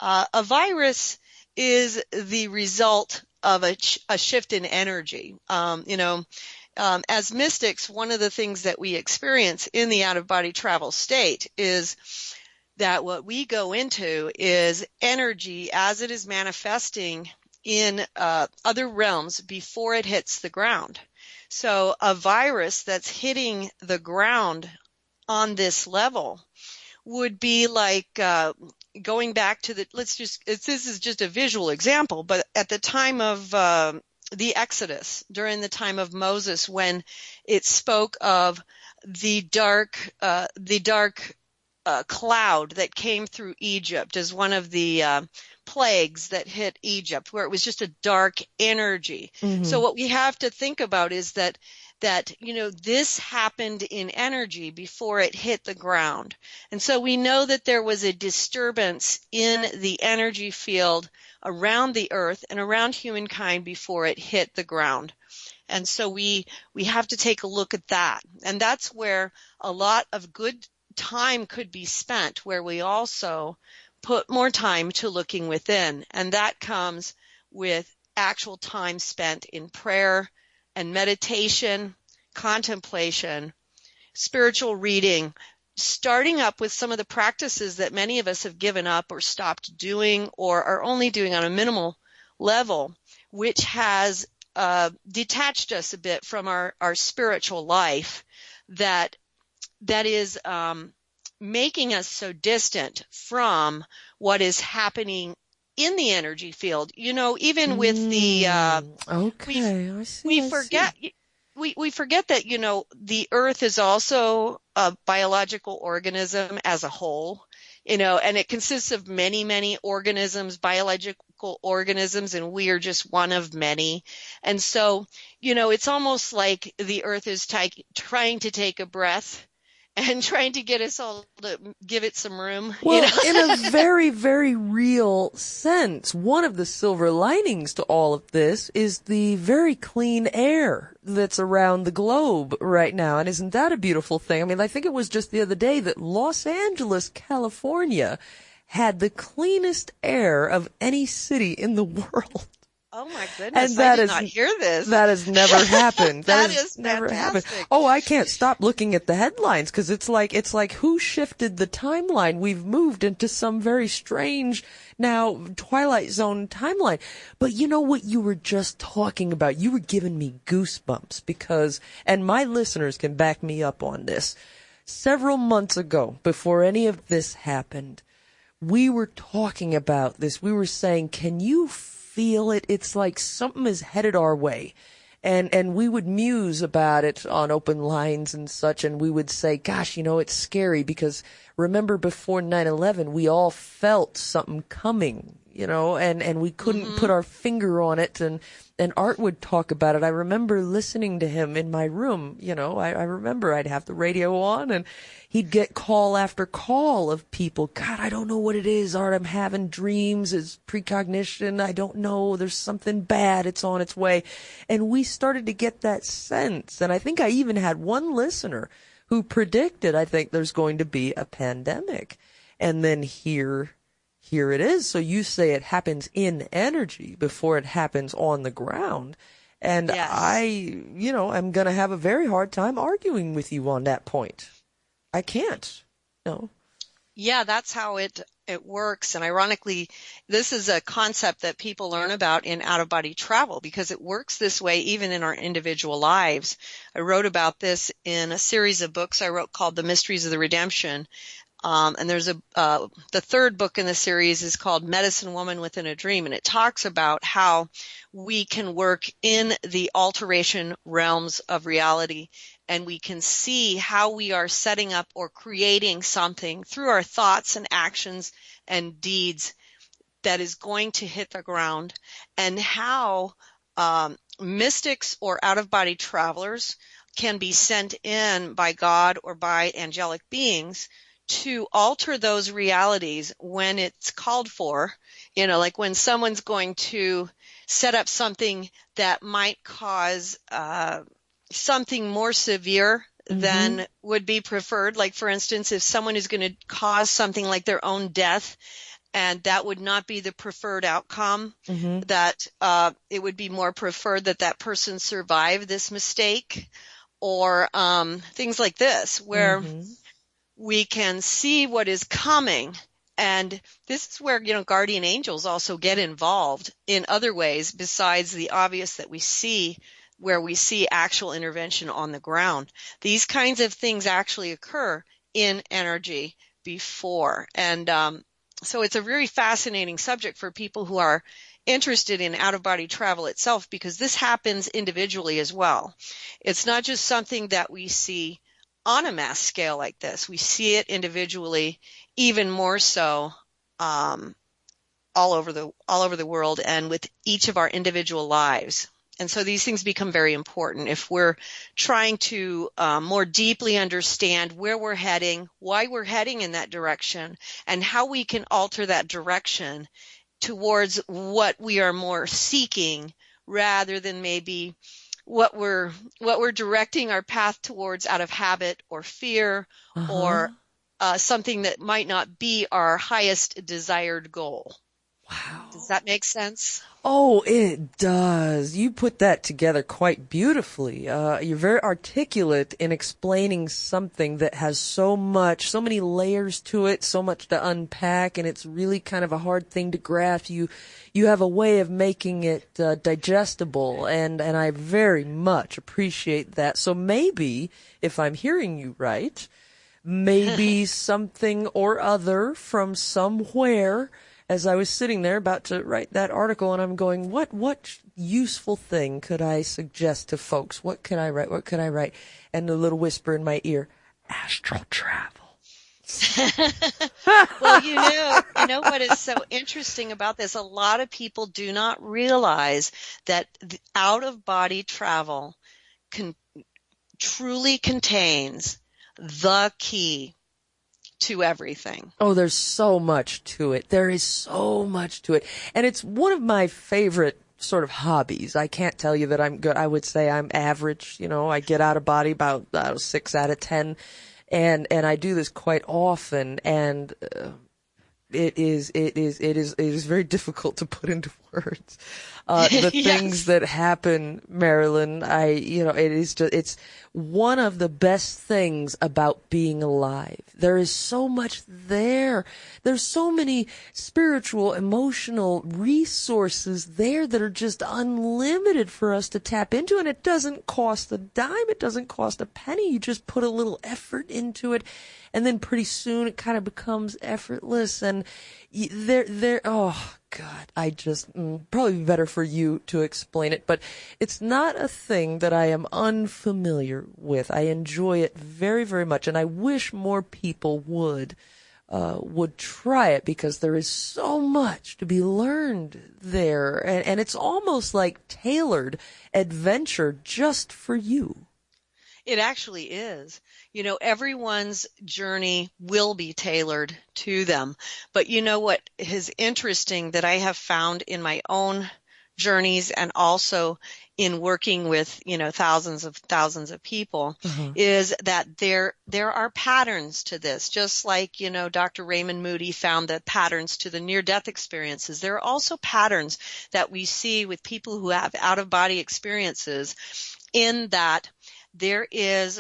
a virus is the result of a shift in energy. As mystics, one of the things that we experience in the out-of-body travel state is that what we go into is energy as it is manifesting in other realms before it hits the ground. So a virus that's hitting the ground on this level would be like going back to this is just a visual example, but at the time of the Exodus, during the time of Moses, when it spoke of the dark cloud that came through Egypt as one of the plagues that hit Egypt, where it was just a dark energy. So what we have to think about is that that, this happened in energy before it hit the ground. And so we know that there was a disturbance in the energy field around the earth and around humankind before it hit the ground. And so we have to take a look at that. And that's where a lot of good time could be spent, where we also put more time to looking within. And that comes with actual time spent in prayer and meditation, contemplation, spiritual reading, starting up with some of the practices that many of us have given up or stopped doing or are only doing on a minimal level, which has detached us a bit from our spiritual life, that is making us so distant from what is happening in the energy field. Even with the okay, I see. We forget that the earth is also a biological organism as a whole, and it consists of many organisms, biological organisms, and we are just one of many. And so it's almost like the earth is trying to take a breath and trying to get us all to give it some room. Well, in a very, very real sense, one of the silver linings to all of this is the very clean air that's around the globe right now. And isn't that a beautiful thing? I mean, I think it was just the other day that Los Angeles, California, had the cleanest air of any city in the world. Oh my goodness, and I did not hear this. That has never happened. That is never fantastic. happened. Oh, I can't stop looking at the headlines because it's like who shifted the timeline? We've moved into some very strange now Twilight Zone timeline. But you know what you were just talking about? You were giving me goosebumps because, and my listeners can back me up on this, several months ago, before any of this happened, we were talking about this. We were saying, can you feel it? It's like something is headed our way. And we would muse about it on open lines and such, and we would say, gosh, it's scary because remember before 9/11, we all felt something coming, and we couldn't put our finger on it, and Art would talk about it. I remember listening to him in my room, I remember I'd have the radio on and he'd get call after call of people. God, I don't know what it is, Art. I'm having dreams. It's precognition. I don't know. There's something bad. It's on its way. And we started to get that sense. And I think I even had one listener who predicted, I think there's going to be a pandemic. And then here it is. So you say it happens in energy before it happens on the ground. And yes. I'm going to have a very hard time arguing with you on that point. I can't. No. Yeah, that's how it works. And ironically, this is a concept that people learn about in out-of-body travel because it works this way even in our individual lives. I wrote about this in a series of books I wrote called The Mysteries of the Redemption. And there's the third book in the series is called Medicine Woman Within a Dream. And it talks about how we can work in the alteration realms of reality. And we can see how we are setting up or creating something through our thoughts and actions and deeds that is going to hit the ground, and how mystics or out-of-body travelers can be sent in by God or by angelic beings to alter those realities when it's called for. Like when someone's going to set up something that might cause something more severe than would be preferred. Like, for instance, if someone is going to cause something like their own death, and that would not be the preferred outcome, that it would be more preferred that that person survive this mistake, or things like this, where we can see what is coming. And this is where, guardian angels also get involved in other ways besides the obvious that we see, where we see actual intervention on the ground. These kinds of things actually occur in energy before. And so it's a very fascinating subject for people who are interested in out-of-body travel itself, because this happens individually as well. It's not just something that we see on a mass scale like this. We see it individually, even more so all over the world and with each of our individual lives. And so these things become very important if we're trying to more deeply understand where we're heading, why we're heading in that direction, and how we can alter that direction towards what we are more seeking rather than maybe what we're directing our path towards out of habit or fear or something that might not be our highest desired goal. Wow. Does that make sense? Oh, it does. You put that together quite beautifully. You're very articulate in explaining something that has so many layers to it, so much to unpack, and it's really kind of a hard thing to grasp. You have a way of making it digestible, and I very much appreciate that. So maybe, if I'm hearing you right, maybe something or other from somewhere, as I was sitting there about to write that article, and I'm going, what useful thing could I suggest to folks? What could I write? What could I write? And the little whisper in my ear, astral travel. Well, you know what is so interesting about this? A lot of people do not realize that the out-of-body travel truly contains the key to everything. Oh, there's so much to it. There is so much to it. And it's one of my favorite sort of hobbies. I can't tell you that I'm good. I would say I'm average. I get out of body about 6 out of 10. And I do this quite often. And it is very difficult to put into words. The Yes. things that happen, Marilynn, it's one of the best things about being alive. There is so much there. There's so many spiritual, emotional resources there that are just unlimited for us to tap into, and it doesn't cost a dime. It doesn't cost a penny. You just put a little effort into it, and then pretty soon it kind of becomes effortless. And oh God, probably better for you to explain it, but it's not a thing that I am unfamiliar with. I enjoy it very, very much, and I wish more people would try it, because there is so much to be learned there, and it's almost like tailored adventure just for you. It actually is. Everyone's journey will be tailored to them. But you know what is interesting that I have found in my own journeys and also in working with, thousands of people is that there are patterns to this. Just like, Dr. Raymond Moody found the patterns to the near-death experiences. There are also patterns that we see with people who have out-of-body experiences, in that there is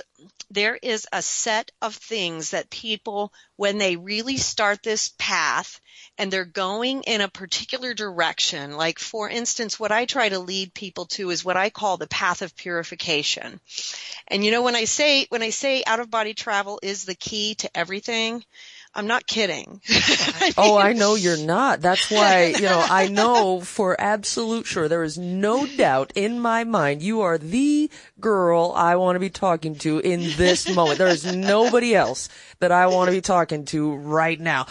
a set of things that people, when they really start this path and they're going in a particular direction, like for instance, what I try to lead people to is what I call the path of purification. And when I say out of body travel is the key to everything, I'm not kidding. I know you're not. That's why, I know for absolute sure, there is no doubt in my mind, you are the girl I want to be talking to in this moment. There is nobody else that I want to be talking to right now.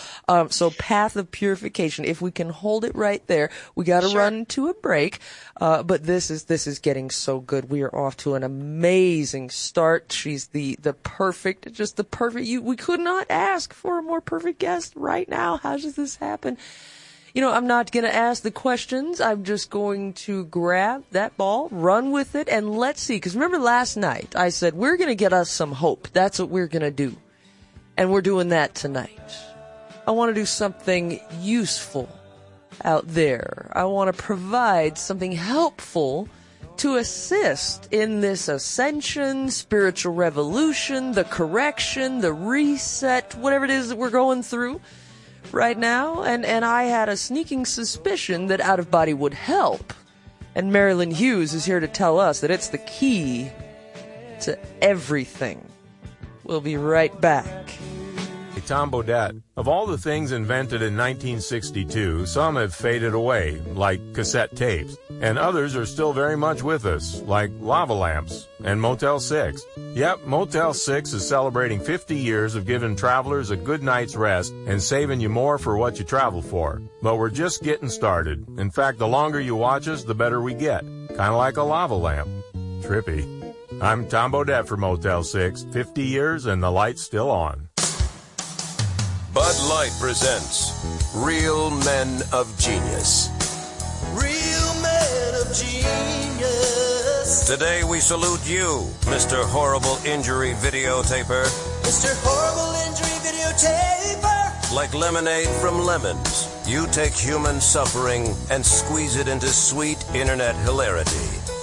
So path of purification, if we can hold it right there, we got to run to a break. But this is getting so good. We are off to an amazing start. She's the perfect, we could not ask for a more perfect guest right now. How does this happen? I'm not going to ask the questions. I'm just going to grab that ball, run with it, and let's see. Because remember last night, I said, we're going to get us some hope. That's what we're going to do. And we're doing that tonight. I want to do something useful out there. I want to provide something helpful to assist in this ascension, spiritual revolution, the correction, the reset, whatever it is that we're going through right now. And I had a sneaking suspicion that out of body would help. And Marilynn Hughes is here to tell us that it's the key to everything. We'll be right back. Tom Bodette. Of all the things invented in 1962, some have faded away, like cassette tapes, and others are still very much with us, like lava lamps and Motel 6. Yep, Motel 6 is celebrating 50 years of giving travelers a good night's rest and saving you more for what you travel for. But we're just getting started. In fact, the longer you watch us, the better we get. Kind of like a lava lamp. Trippy. I'm Tom Bodette for Motel 6. 50 years and the light's still on. Bud Light presents Real Men of Genius. Real men of genius. Today we salute you, Mr. Horrible Injury Videotaper. Mr. Horrible Injury Videotaper. Like lemonade from lemons, you take human suffering and squeeze it into sweet internet hilarity.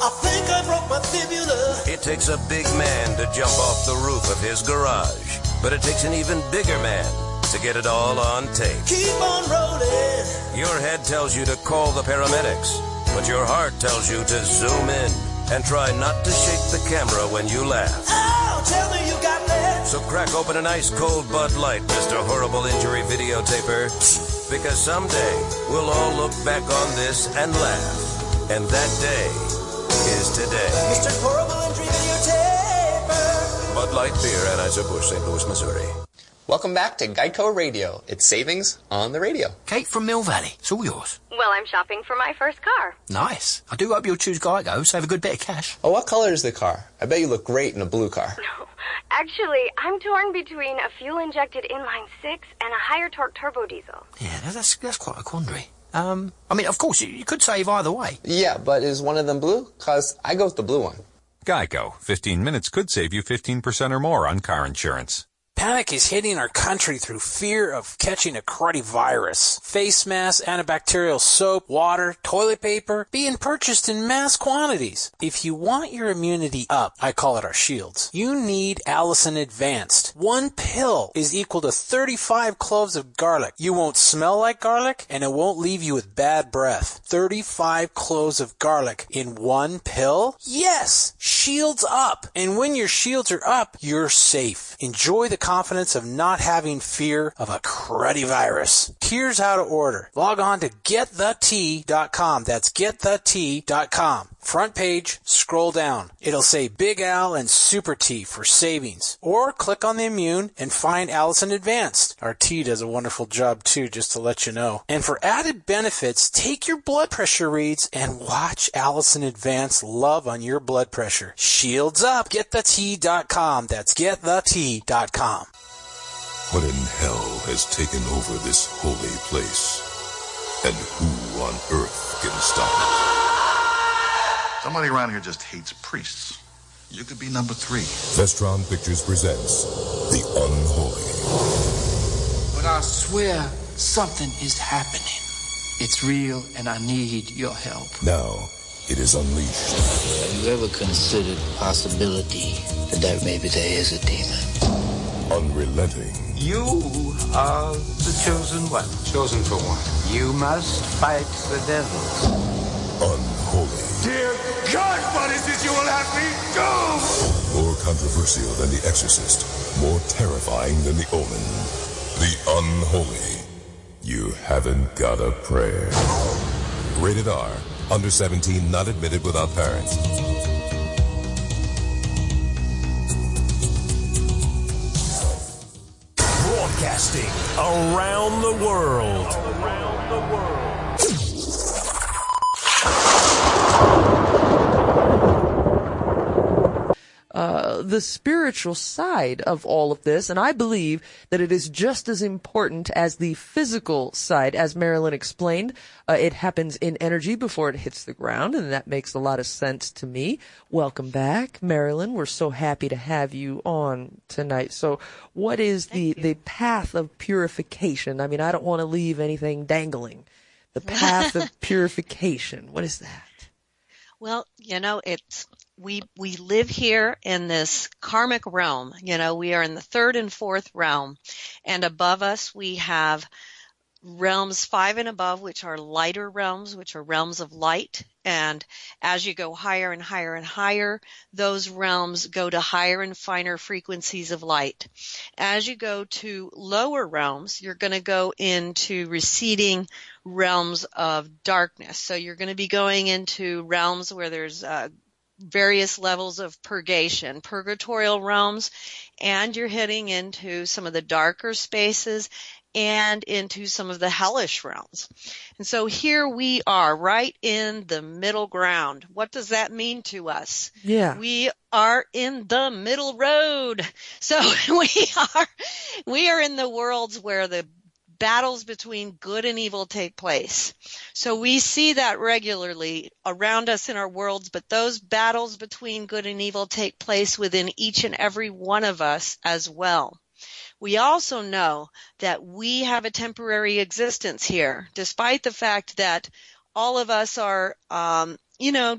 I think I broke my fibula. It takes a big man to jump off the roof of his garage, but it takes an even bigger man to get it all on tape. Keep on rolling. Your head tells you to call the paramedics, but your heart tells you to zoom in and try not to shake the camera when you laugh. Oh, tell me you got that. So crack open an ice cold Bud Light, Mr. Horrible Injury Videotaper, because someday we'll all look back on this and laugh. And that day is today. Mr. Horrible Injury Videotaper. Bud Light Beer, Anheuser-Busch, St. Louis, Missouri. Welcome back to Geico Radio. It's savings on the radio. Kate from Mill Valley. It's all yours. Well, I'm shopping for my first car. Nice. I do hope you'll choose Geico, save a good bit of cash. Oh, what color is the car? I bet you look great in a blue car. No. Actually, I'm torn between a fuel-injected inline 6 and a higher torque turbo diesel. Yeah, that's quite a quandary. I mean, of course, you could save either way. Yeah, but is one of them blue? 'Cause I go with the blue one. Geico. 15 minutes could save you 15% or more on car insurance. Panic is hitting our country through fear of catching a cruddy virus. Face masks, antibacterial soap, water, toilet paper being purchased in mass quantities. If you want your immunity up, I call it our shields, you need Allison Advanced. One pill is equal to 35 cloves of garlic. You won't smell like garlic, and it won't leave you with bad breath. 35 cloves of garlic in one pill? Yes! Shields up! And when your shields are up, you're safe. Enjoy the confidence of not having fear of a cruddy virus. Here's how to order. Log on to getthetea.com. That's getthetea.com. Front page, scroll down. It'll say Big Al and Super Tea for savings. Or click on the immune and find Allison Advanced. Our tea does a wonderful job too, just to let you know. And for added benefits, take your blood pressure reads and watch Allison Advanced love on your blood pressure. Shields up. Getthetea.com. That's getthetea.com. What in hell has taken over this holy place? And who on earth can stop it? Somebody around here just hates priests. You could be number 3. Vestron Pictures presents The Unholy. But I swear something is happening. It's real and I need your help. Now, it is unleashed. Have you ever considered the possibility that maybe there is a demon? Unrelenting. You are the chosen one. Chosen for what? You must fight the devil. Unholy. Dear God, what is it you will have me do? More controversial than The Exorcist. More terrifying than The Omen. The Unholy. You haven't got a prayer. Rated R. Under 17, not admitted without parents. Broadcasting around the world. The spiritual side of all of this, and I believe that it is just as important as the physical side. As Marilynn explained, it happens in energy before it hits the ground, and that makes a lot of sense to me. Welcome back, Marilynn. We're so happy to have you on tonight. So what is the path of purification? I mean, I don't want to leave anything dangling. The path of purification, what is that? Well, we live here in this karmic realm. We are in the 3rd and 4th realm, and above us we have realms 5 and above, which are lighter realms, which are realms of light. And as you go higher and higher and higher, those realms go to higher and finer frequencies of light. As you go to lower realms, you're going to go into receding realms of darkness. So you're going to be going into realms where there's various levels of purgation, purgatorial realms, and you're heading into some of the darker spaces and into some of the hellish realms. And so here we are right in the middle ground. What does that mean to us? Yeah. We are in the middle road. So we are in the worlds where the battles between good and evil take place. So we see that regularly around us in our worlds, but those battles between good and evil take place within each and every one of us as well. We also know that we have a temporary existence here, despite the fact that all of us are,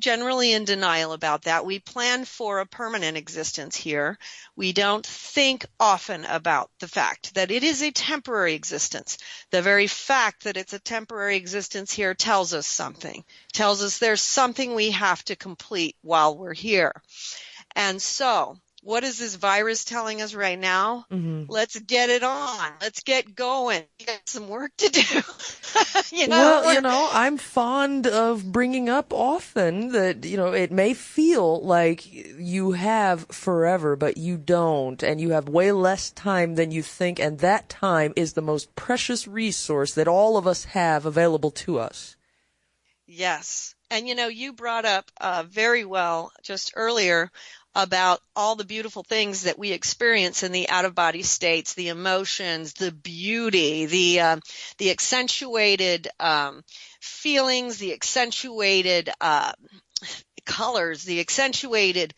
generally in denial about that. We plan for a permanent existence here. We don't think often about the fact that it is a temporary existence. The very fact that it's a temporary existence here tells us something, tells us there's something we have to complete while we're here. And so, what is this virus telling us right now? Mm-hmm. Let's get it on. Let's get going. We got some work to do. I'm fond of bringing up often that, it may feel like you have forever, but you don't, and you have way less time than you think, and that time is the most precious resource that all of us have available to us. Yes. And, you brought up very well just earlier about all the beautiful things that we experience in the out-of-body states, the emotions, the beauty, the accentuated feelings, the accentuated colors, the accentuated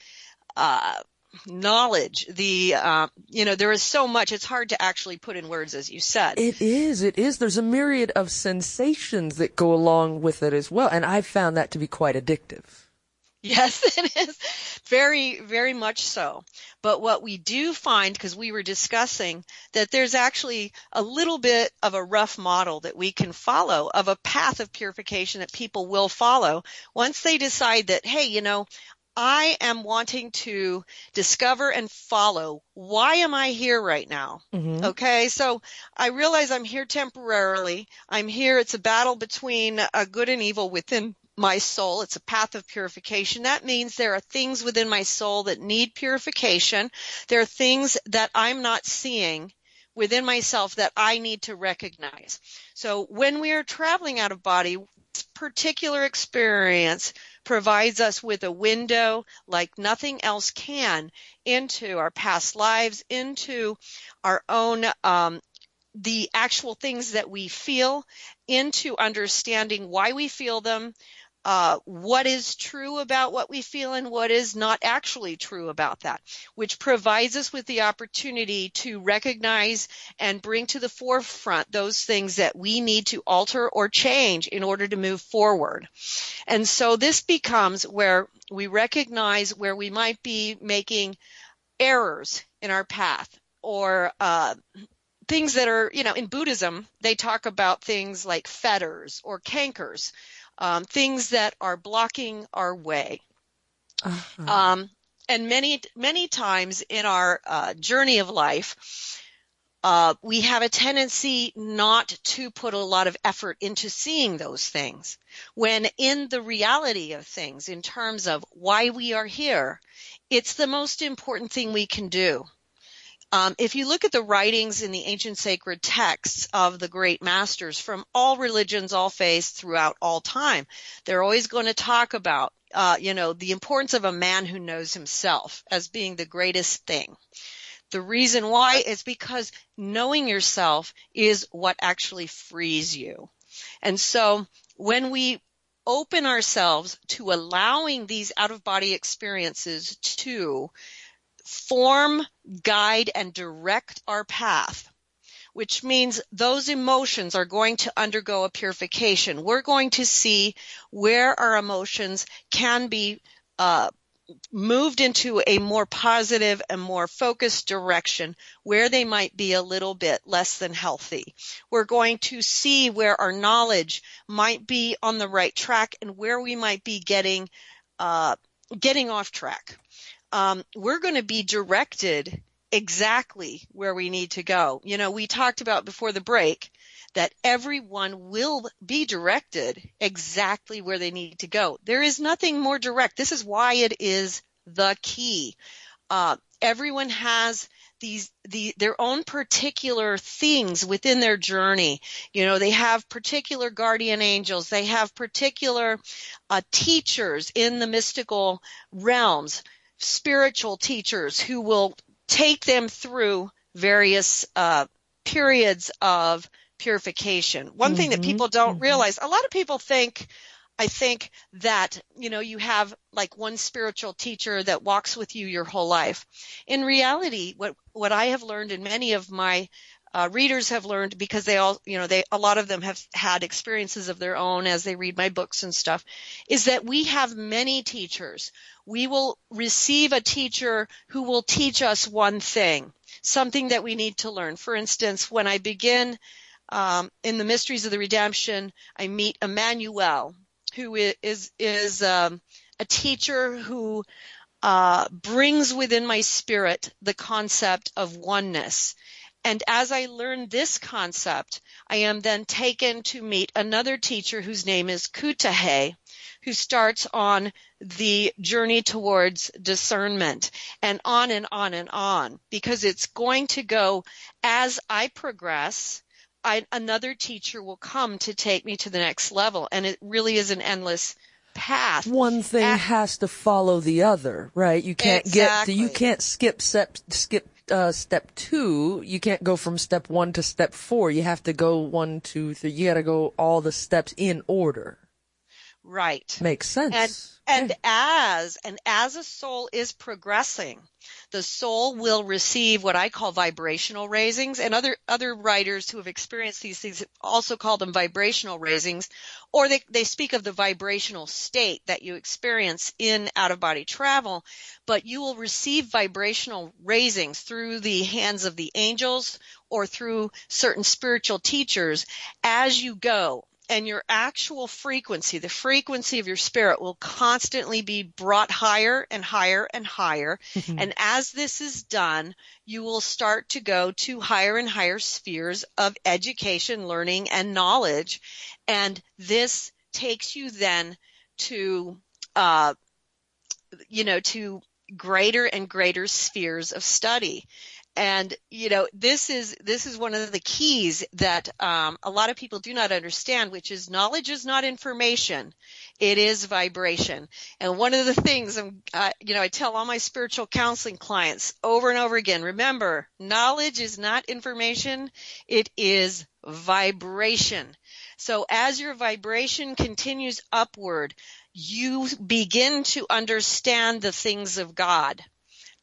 knowledge, there is so much. It's hard to actually put in words, as you said. It is. There's a myriad of sensations that go along with it as well, and I've found that to be quite addictive. Yes, it is. Very, very much so. But what we do find, because we were discussing that there's actually a little bit of a rough model that we can follow of a path of purification that people will follow once they decide that, hey, I am wanting to discover and follow. Why am I here right now? Mm-hmm. Okay, so I realize I'm here temporarily. I'm here. It's a battle between good and evil within my soul. It's a path of purification. That means there are things within my soul that need purification. There are things that I'm not seeing within myself that I need to recognize. So when we are traveling out of body, this particular experience provides us with a window like nothing else can into our past lives, into our own the actual things that we feel, into understanding why we feel them, what is true about what we feel and what is not actually true about that, which provides us with the opportunity to recognize and bring to the forefront those things that we need to alter or change in order to move forward. And so this becomes where we recognize where we might be making errors in our path, or things that are, in Buddhism, they talk about things like fetters or cankers. Things that are blocking our way. Uh-huh. And many times in our journey of life, we have a tendency not to put a lot of effort into seeing those things, when in the reality of things, in terms of why we are here, it's the most important thing we can do. If you look at the writings in the ancient sacred texts of the great masters from all religions, all faiths throughout all time, they're always going to talk about, the importance of a man who knows himself as being the greatest thing. The reason why is because knowing yourself is what actually frees you. And so when we open ourselves to allowing these out-of-body experiences to form, guide, and direct our path, which means those emotions are going to undergo a purification. We're going to see where our emotions can be moved into a more positive and more focused direction, where they might be a little bit less than healthy. We're going to see where our knowledge might be on the right track and where we might be getting off track. We're going to be directed exactly where we need to go. We talked about before the break that everyone will be directed exactly where they need to go. There is nothing more direct. This is why it is the key. Everyone has their own particular things within their journey. They have particular guardian angels. They have particular teachers in the mystical realms, spiritual teachers who will take them through various periods of purification. One thing that people don't realize, a lot of people think, I think that, you have like one spiritual teacher that walks with you your whole life. In reality, what I have learned, and many of my readers have learned, because they all, a lot of them have had experiences of their own as they read my books and stuff, is that we have many teachers. We will receive a teacher who will teach us one thing, something that we need to learn. For instance, when I begin in the Mysteries of the Redemption, I meet Emmanuel, who is a teacher who brings within my spirit the concept of oneness. And as I learn this concept, I am then taken to meet another teacher whose name is Kutahe, who starts on the journey towards discernment, and on and on and on, because it's going to go as I progress. Another teacher will come to take me to the next level, and it really is an endless path. One thing has to follow the other, right? You can't skip step 2. You can't go from step 1 to step 4. You have to go 1, 2, 3. You got to go all the steps in order. Right. Makes sense. And as a soul is progressing, the soul will receive what I call vibrational raisings, and other writers who have experienced these things also call them vibrational raisings, or they speak of the vibrational state that you experience in out-of-body travel. But you will receive vibrational raisings through the hands of the angels or through certain spiritual teachers as you go. And your actual frequency, the frequency of your spirit, will constantly be brought higher and higher and higher. And as this is done, you will start to go to higher and higher spheres of education, learning, and knowledge. And this takes you then to, to greater and greater spheres of study. And, this is one of the keys that a lot of people do not understand, which is knowledge is not information. It is vibration. And one of the things, I tell all my spiritual counseling clients over and over again, remember, knowledge is not information. It is vibration. So as your vibration continues upward, you begin to understand the things of God.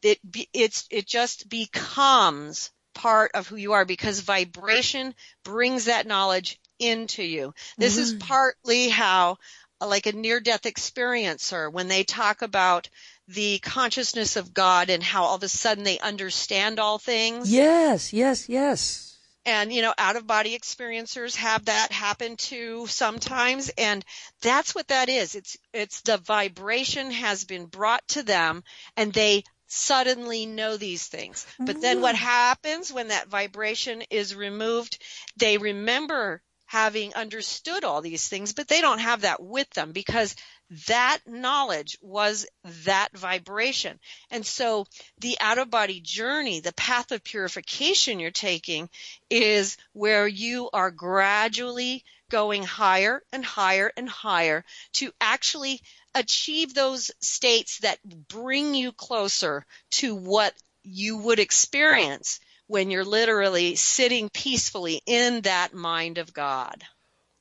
It just becomes part of who you are, because vibration brings that knowledge into you. This is partly how, like a near-death experiencer, when they talk about the consciousness of God and how all of a sudden they understand all things. Yes. And, out-of-body experiencers have that happen too sometimes. And that's what that is. It's the vibration has been brought to them, and they suddenly know these things. But then what happens when that vibration is removed? They remember having understood all these things, but they don't have that with them, because that knowledge was that vibration. And so the out-of-body journey, the path of purification you're taking, is where you are gradually going higher and higher and higher to actually achieve those states that bring you closer to what you would experience when you're literally sitting peacefully in that mind of God.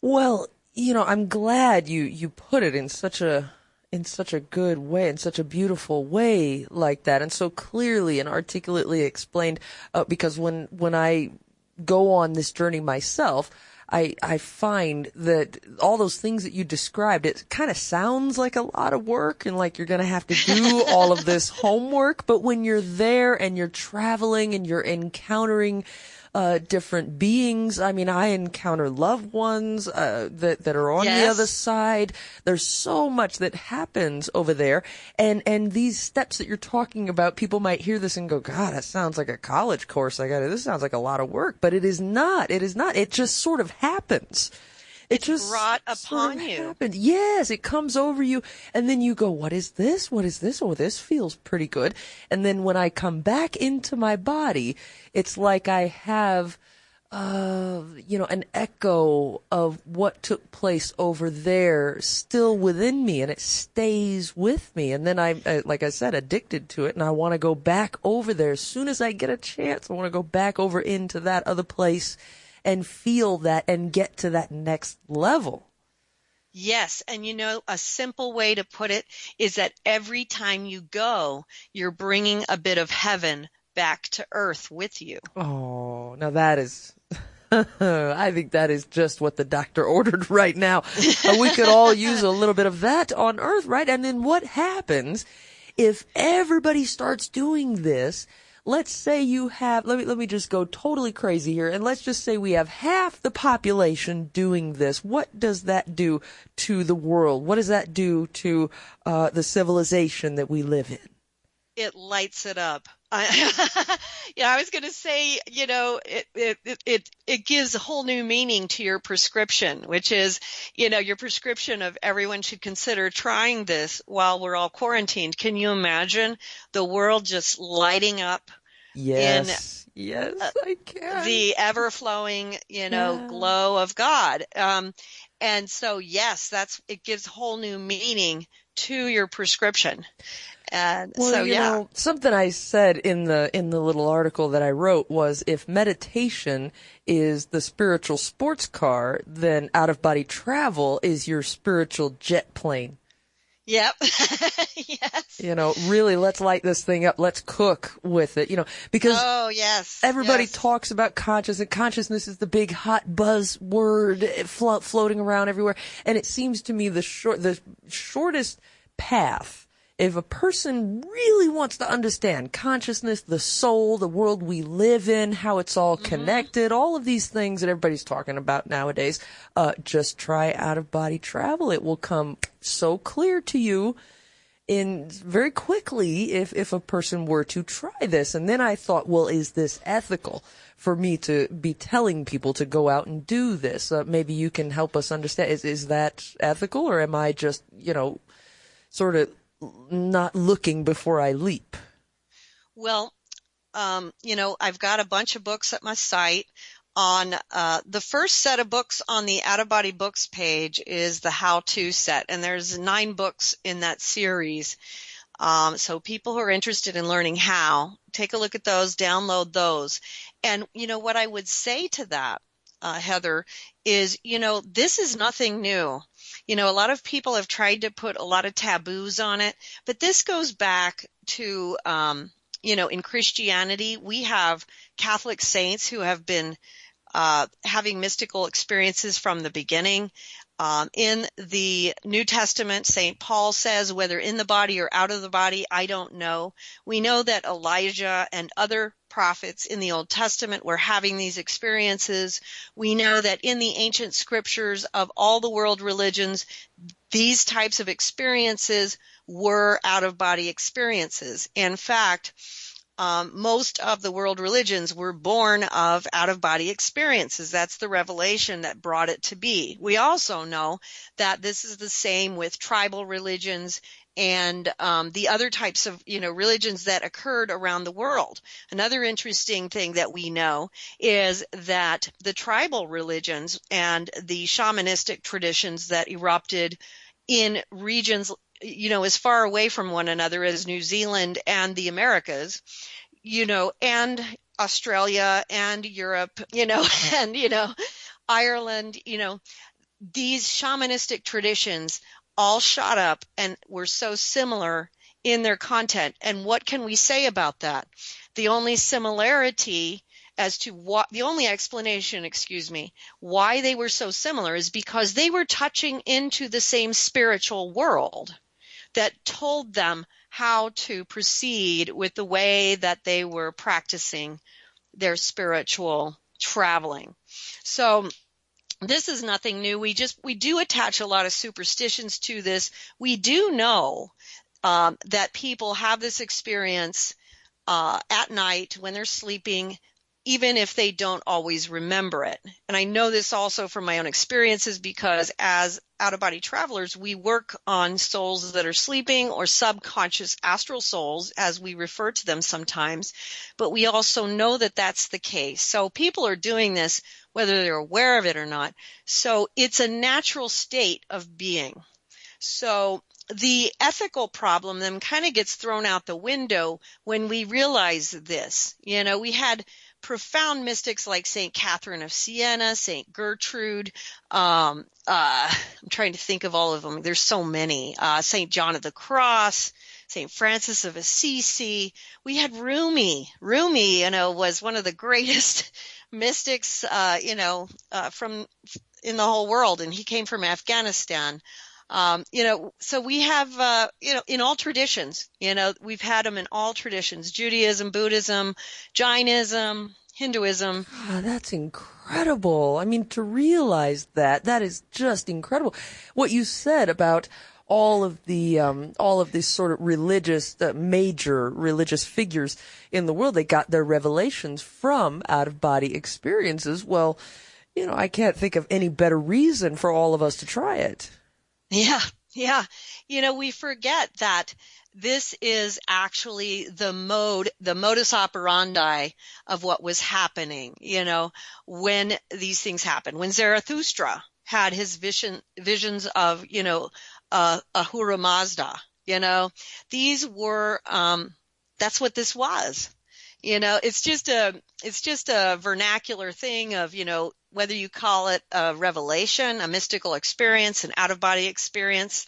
Well, I'm glad you put it in such a good way, in such a beautiful way like that, and so clearly and articulately explained, because when I go on this journey myself, I find that all those things that you described, it kind of sounds like a lot of work and like you're going to have to do all of this homework. But when you're there and you're traveling and you're encountering different beings, I mean, I encounter loved ones that are on the other side. There's so much that happens over there. And these steps that you're talking about, people might hear this and go, God, that sounds like a college course. This sounds like a lot of work. But it is not. It is not. It just sort of happens. It just brought sort upon of you. happened. Yes, it comes over you, and then you go, what is this? What is this? Oh, this feels pretty good. And then when I come back into my body, it's like I have, an echo of what took place over there still within me, and it stays with me. And then I'm, like I said, addicted to it, and I want to go back over there. As soon as I get a chance, I want to go back over into that other place and feel that and get to that next level. Yes, and a simple way to put it is that every time you go, you're bringing a bit of heaven back to earth with you. Oh, now that is... I think that is just what the doctor ordered right now. We could all use a little bit of that on Earth, right? And then what happens if everybody starts doing this? Let's say you have, let me just go totally crazy here, and let's just say we have half the population doing this. What does that do to the world? What does that do to the civilization that we live in? It lights it up. I was going to say, it gives a whole new meaning to your prescription, which is, your prescription of everyone should consider trying this while we're all quarantined. Can you imagine the world just lighting up? Yes, I can. The ever-flowing, glow of God. And so, yes, it gives whole new meaning to your prescription. And something I said in the little article that I wrote was, if meditation is the spiritual sports car, then out-of-body travel is your spiritual jet plane. Yep. Yes. Really, let's light this thing up. Let's cook with it, because everybody talks about consciousness. Consciousness is the big hot buzzword floating around everywhere. And it seems to me the shortest path, if a person really wants to understand consciousness, the soul, the world we live in, how it's all connected, all of these things that everybody's talking about nowadays, just try out-of-body travel. It will come so clear to you very quickly if a person were to try this. And then I thought, well, is this ethical for me to be telling people to go out and do this? Maybe you can help us understand. Is that ethical, or am I just, sort of not looking before I leap? Well, I've got a bunch of books at my site. On the first set of books on the Out of Body Books page is the how-to set, and there's 9 books in that series. So people who are interested in learning how, take a look at those, download those. And what I would say to that, Heather, is this is nothing new. A lot of people have tried to put a lot of taboos on it, but this goes back to, in Christianity, we have Catholic saints who have been having mystical experiences from the beginning. In the New Testament, St. Paul says, whether in the body or out of the body, I don't know. We know that Elijah and other prophets in the Old Testament were having these experiences. We know that in the ancient scriptures of all the world religions, these types of experiences were out-of-body experiences. In fact, most of the world religions were born of out-of-body experiences. That's the revelation that brought it to be. We also know that this is the same with tribal religions and the other types of, religions that occurred around the world. Another interesting thing that we know is that the tribal religions and the shamanistic traditions that erupted in regions, as far away from one another as New Zealand and the Americas, and Australia and Europe, and, Ireland, these shamanistic traditions all shot up and were so similar in their content. And what can we say about that? The only similarity the only explanation, why they were so similar is because they were touching into the same spiritual world that told them how to proceed with the way that they were practicing their spiritual traveling. So this is nothing new. We do attach a lot of superstitions to this. We do know that people have this experience at night when they're sleeping. even if they don't always remember it. And I know this also from my own experiences, because as out-of-body travelers, we work on souls that are sleeping, or subconscious astral souls, as we refer to them sometimes. But we also know that that's the case. So people are doing this whether they're aware of it or not. So it's a natural state of being. So the ethical problem then kind of gets thrown out the window when we realize this. We had profound mystics like St. Catherine of Siena, St. Gertrude. I'm trying to think of all of them. There's so many. St. John of the Cross, St. Francis of Assisi. We had Rumi. Rumi, was one of the greatest mystics, from in the whole world, and he came from Afghanistan. So we have, in all traditions, we've had them in all traditions: Judaism, Buddhism, Jainism, Hinduism. Oh, that's incredible. I mean, to realize that is just incredible. What you said about all of these sort of religious, major religious figures in the world, they got their revelations from out-of-body experiences. Well, I can't think of any better reason for all of us to try it. Yeah. We forget that this is actually the modus operandi of what was happening, when these things happen. When Zarathustra had his visions of, Ahura Mazda, these were, that's what this was. It's just a vernacular thing of, whether you call it a revelation, a mystical experience, an out-of-body experience.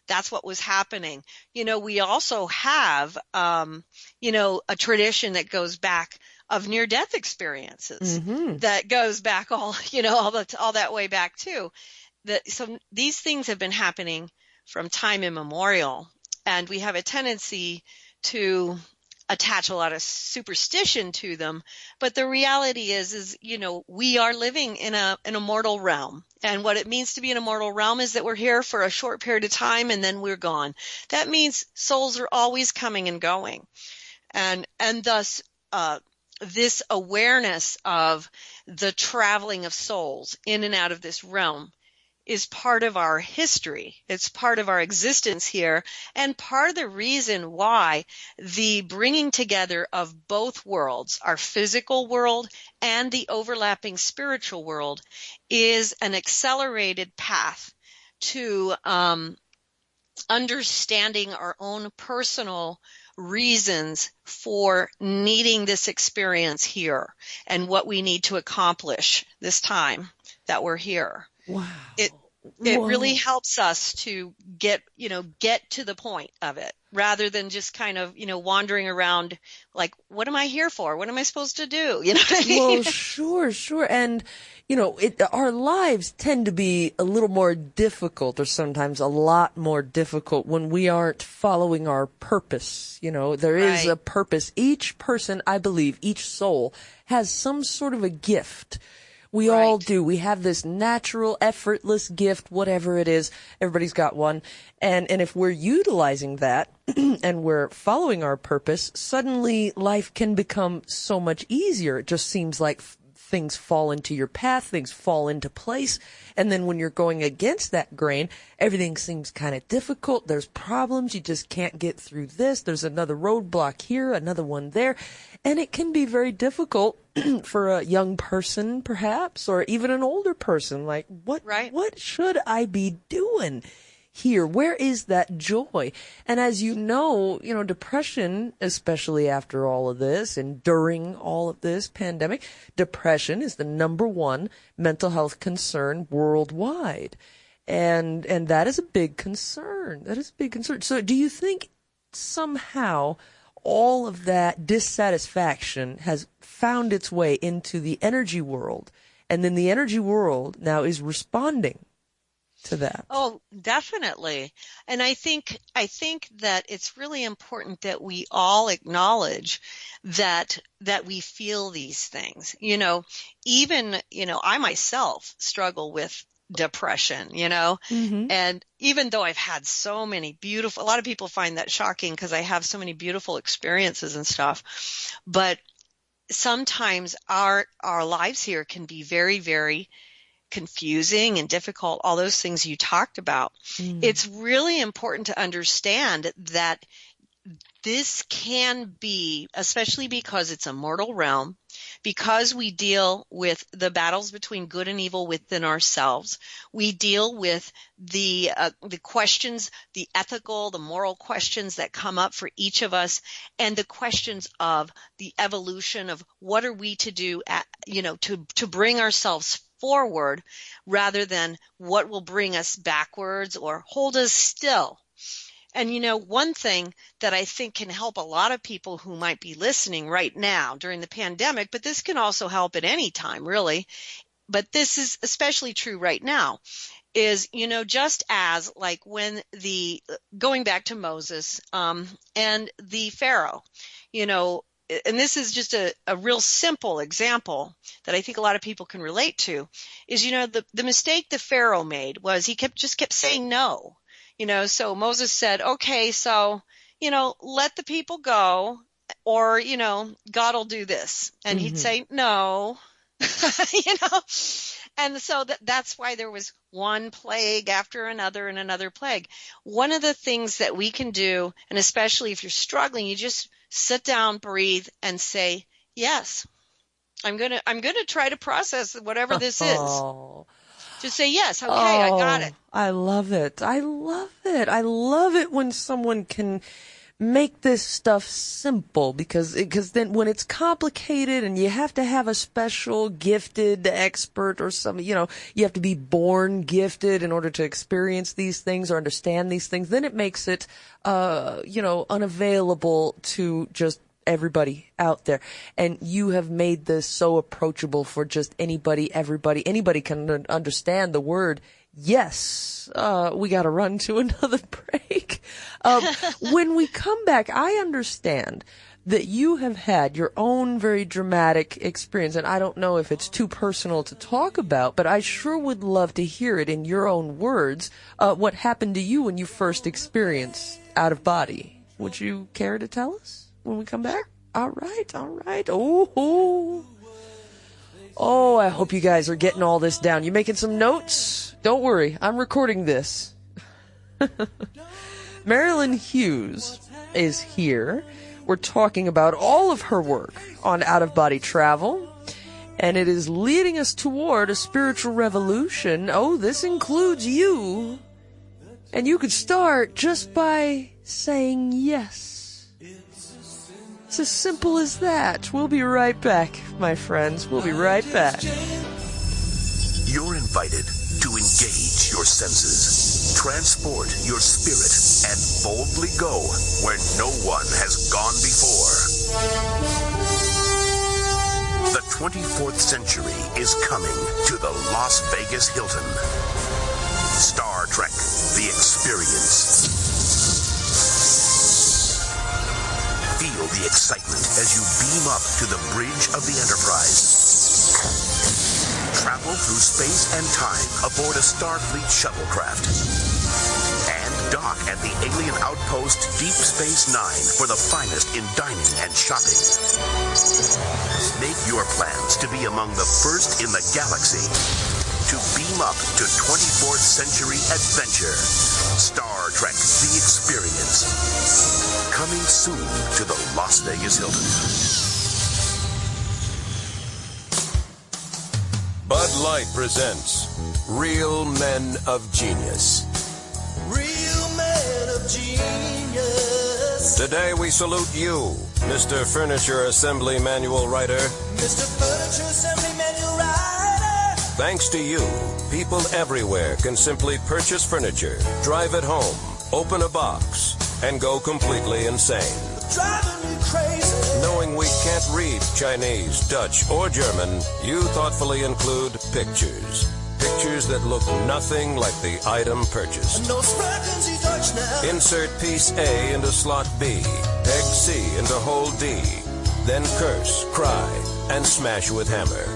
That's what was happening. We also have, a tradition that goes back of near-death experiences that goes back all that way back too. So these things have been happening from time immemorial, and we have a tendency to attach a lot of superstition to them. But the reality is, we are living in a mortal realm. And what it means to be in a mortal realm is that we're here for a short period of time and then we're gone. That means souls are always coming and going. And thus, this awareness of the traveling of souls in and out of this realm is part of our history. It's part of our existence here, and part of the reason why the bringing together of both worlds, our physical world and the overlapping spiritual world, is an accelerated path to understanding our own personal reasons for needing this experience here and what we need to accomplish this time that we're here. Wow. It really helps us to get to the point of it, rather than just kind of, wandering around like, what am I here for? What am I supposed to do? You know what I mean? Well, sure. And, our lives tend to be a little more difficult, or sometimes a lot more difficult, when we aren't following our purpose. There is a purpose. Each person, I believe, each soul has some sort of a gift. We all do. We have this natural, effortless gift, whatever it is. Everybody's got one. And if we're utilizing that and we're following our purpose, suddenly life can become so much easier. It just seems like things fall into your path, things fall into place. And then when you're going against that grain, everything seems kind of difficult. There's problems. You just can't get through this. There's another roadblock here, another one there. And it can be very difficult for a young person, perhaps, or even an older person. Like, what should I be doing here? Where is that joy? And as you know, depression, especially after all of this and during all of this pandemic, depression is the number one mental health concern worldwide. And that is a big concern. So do you think somehow all of that dissatisfaction has found its way into the energy world, and then the energy world now is responding to that? Oh, definitely. And I think that it's really important that we all acknowledge that we feel these things. Even, I myself struggle with depression, and even though I've had so many a lot of people find that shocking because I have so many beautiful experiences and stuff, but sometimes our lives here can be very, very confusing and difficult, all those things you talked about. It's really important to understand that this can be, especially because it's a mortal realm, because we deal with the battles between good and evil within ourselves. We deal with the questions, the ethical, the moral questions that come up for each of us, and the questions of the evolution of what are we to do, to bring ourselves forward rather than what will bring us backwards or hold us still. And, one thing that I think can help a lot of people who might be listening right now during the pandemic, but this can also help at any time, really, but this is especially true right now, is, just as like when going back to Moses and the Pharaoh, and this is just a real simple example that I think a lot of people can relate to, is, the mistake the Pharaoh made was he kept saying no. So Moses said, okay, so, let the people go, or, God will do this. And he'd say, no, and so that's why there was one plague after another and another plague. One of the things that we can do, and especially if you're struggling, you just sit down, breathe, and say, yes, I'm going to try to process whatever this is. Just say, yes, okay, I got it. I love it. I love it. I love it when someone can make this stuff simple, because then when it's complicated and you have to have a special gifted expert or something, you have to be born gifted in order to experience these things or understand these things, then it makes it, unavailable to just everybody out there. And you have made this so approachable for just anybody, everybody. Anybody can understand the word yes. We got to run to another break. When we come back, I understand that you have had your own very dramatic experience, and I don't know if it's too personal to talk about, but I sure would love to hear it in your own words. What happened to you when you first experienced out of body? Would you care to tell us when we come back? All right. Oh, I hope you guys are getting all this down. You making some notes? Don't worry, I'm recording this. Marilynn Hughes is here. We're talking about all of her work on out-of-body travel, and it is leading us toward a spiritual revolution. Oh, this includes you. And you could start just by saying yes. It's as simple as that. We'll be right back, my friends. We'll be right back. You're invited to engage your senses, transport your spirit, and boldly go where no one has gone before. The 24th century is coming to the Las Vegas Hilton. Star Trek: The Experience. Feel the excitement as you beam up to the bridge of the Enterprise. Travel through space and time aboard a Starfleet shuttlecraft. And dock at the alien outpost Deep Space Nine for the finest in dining and shopping. Make your plans to be among the first in the galaxy to beam up to 24th century adventure. Star Trek: The Experience. Coming soon to the Las Vegas Hilton. Bud Light presents Real Men of Genius. Real men of genius. Today we salute you, Mr. Furniture Assembly Manual Writer. Mr. Furniture Assembly Manual Writer. Thanks to you, people everywhere can simply purchase furniture, drive it home, open a box, and go completely insane. Driving me crazy. Knowing we can't read Chinese, Dutch, or German, you thoughtfully include pictures. Pictures that look nothing like the item purchased. No frequency Dutch now. Insert piece A into slot B, peg C into hole D, then curse, cry, and smash with hammer.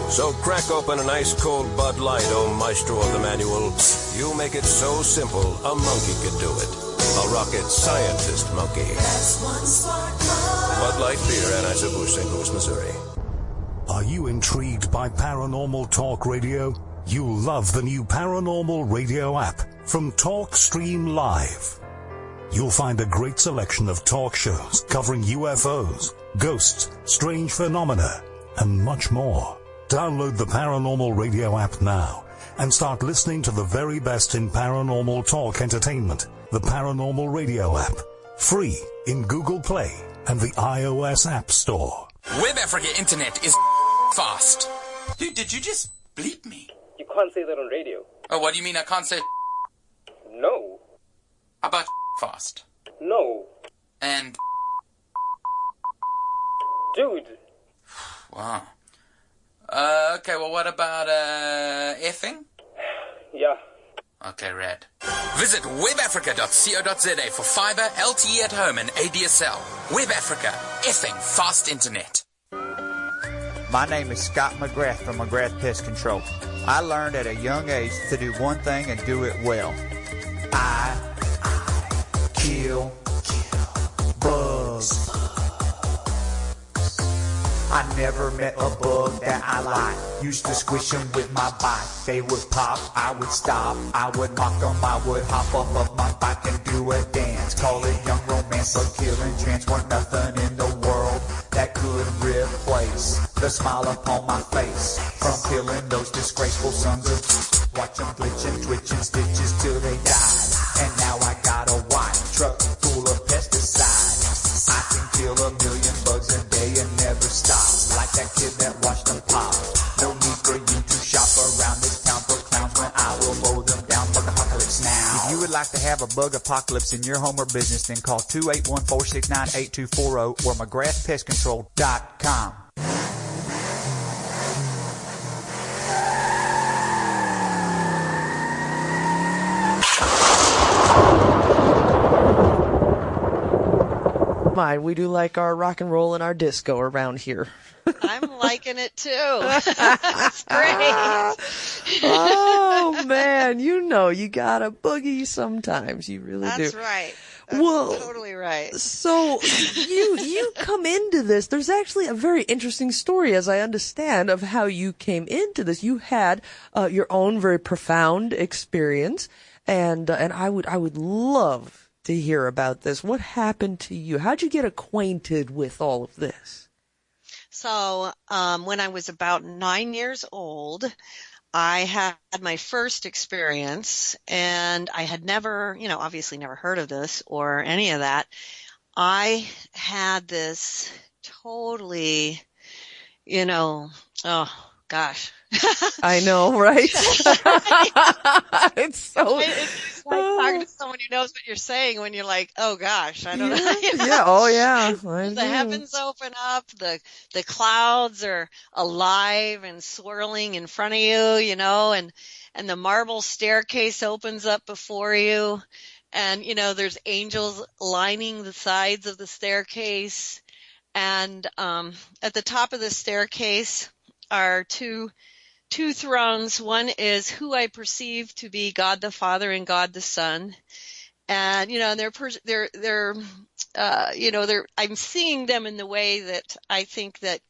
So crack open an ice-cold Bud Light, oh maestro of the manual. You make it so simple, a monkey could do it. A rocket scientist monkey. That's one smart boy. Bud Light Beer, Anheuser-Busch, St. Louis, Missouri. Are you intrigued by Paranormal Talk Radio? You'll love the new Paranormal Radio app from TalkStream Live. You'll find a great selection of talk shows covering UFOs, ghosts, strange phenomena, and much more. Download the Paranormal Radio app now and start listening to the very best in paranormal talk entertainment. The Paranormal Radio app. Free in Google Play and the iOS App Store. Web Africa Internet is fast. Dude, did you just bleep me? You can't say that on radio. Oh, what do you mean I can't say? No. How about fast? No. And... Dude. Wow. Okay, well, what about, effing? Yeah. Okay, rad. Visit webafrica.co.za for fiber, LTE at home, and ADSL. Web Africa, effing fast internet. My name is Scott McGrath from McGrath Pest Control. I learned at a young age to do one thing and do it well. I kill bugs. I never met a bug that I liked. Used to squish them with my bike. They would pop, I would stop. I would mock them, I would hop off of my bike and do a dance. Call it young romance, but killing trance weren't nothing in the world that could replace the smile upon my face from killing those disgraceful sons of... Watch them glitching, twitching, stitches till they died. And now I got a white truck full of pesticides. I can kill 1,000,000 bugs a day and never stop. Like that kid that watched them pop. No need for you to shop around this town for clowns when I will mow them down. Bug apocalypse now. If you would like to have a bug apocalypse in your home or business, then call 281-469-8240 or McGrathPestControl.com. Mine, we do like our rock and roll and our disco around here. I'm liking it too. That's great. Oh man, you know you gotta boogie sometimes. You really do. That's right. That's totally right. So you come into this. There's actually a very interesting story, as I understand, of how you came into this. You had your own very profound experience, and I would love to hear about this. What happened to you? How'd you get acquainted with all of this? So, when I was about 9 years old, I had my first experience, and I had never, obviously never heard of this or any of that. I had this totally, oh gosh. I know, right? It's so... It's like talking to someone who knows what you're saying when you're like, oh gosh, I don't know. Yeah, oh yeah. The heavens open up, the clouds are alive and swirling in front of you, and the marble staircase opens up before you, and, there's angels lining the sides of the staircase, and at the top of the staircase are two thrones. One is who I perceive to be God the Father and God the Son, and I'm seeing them in the way that I think that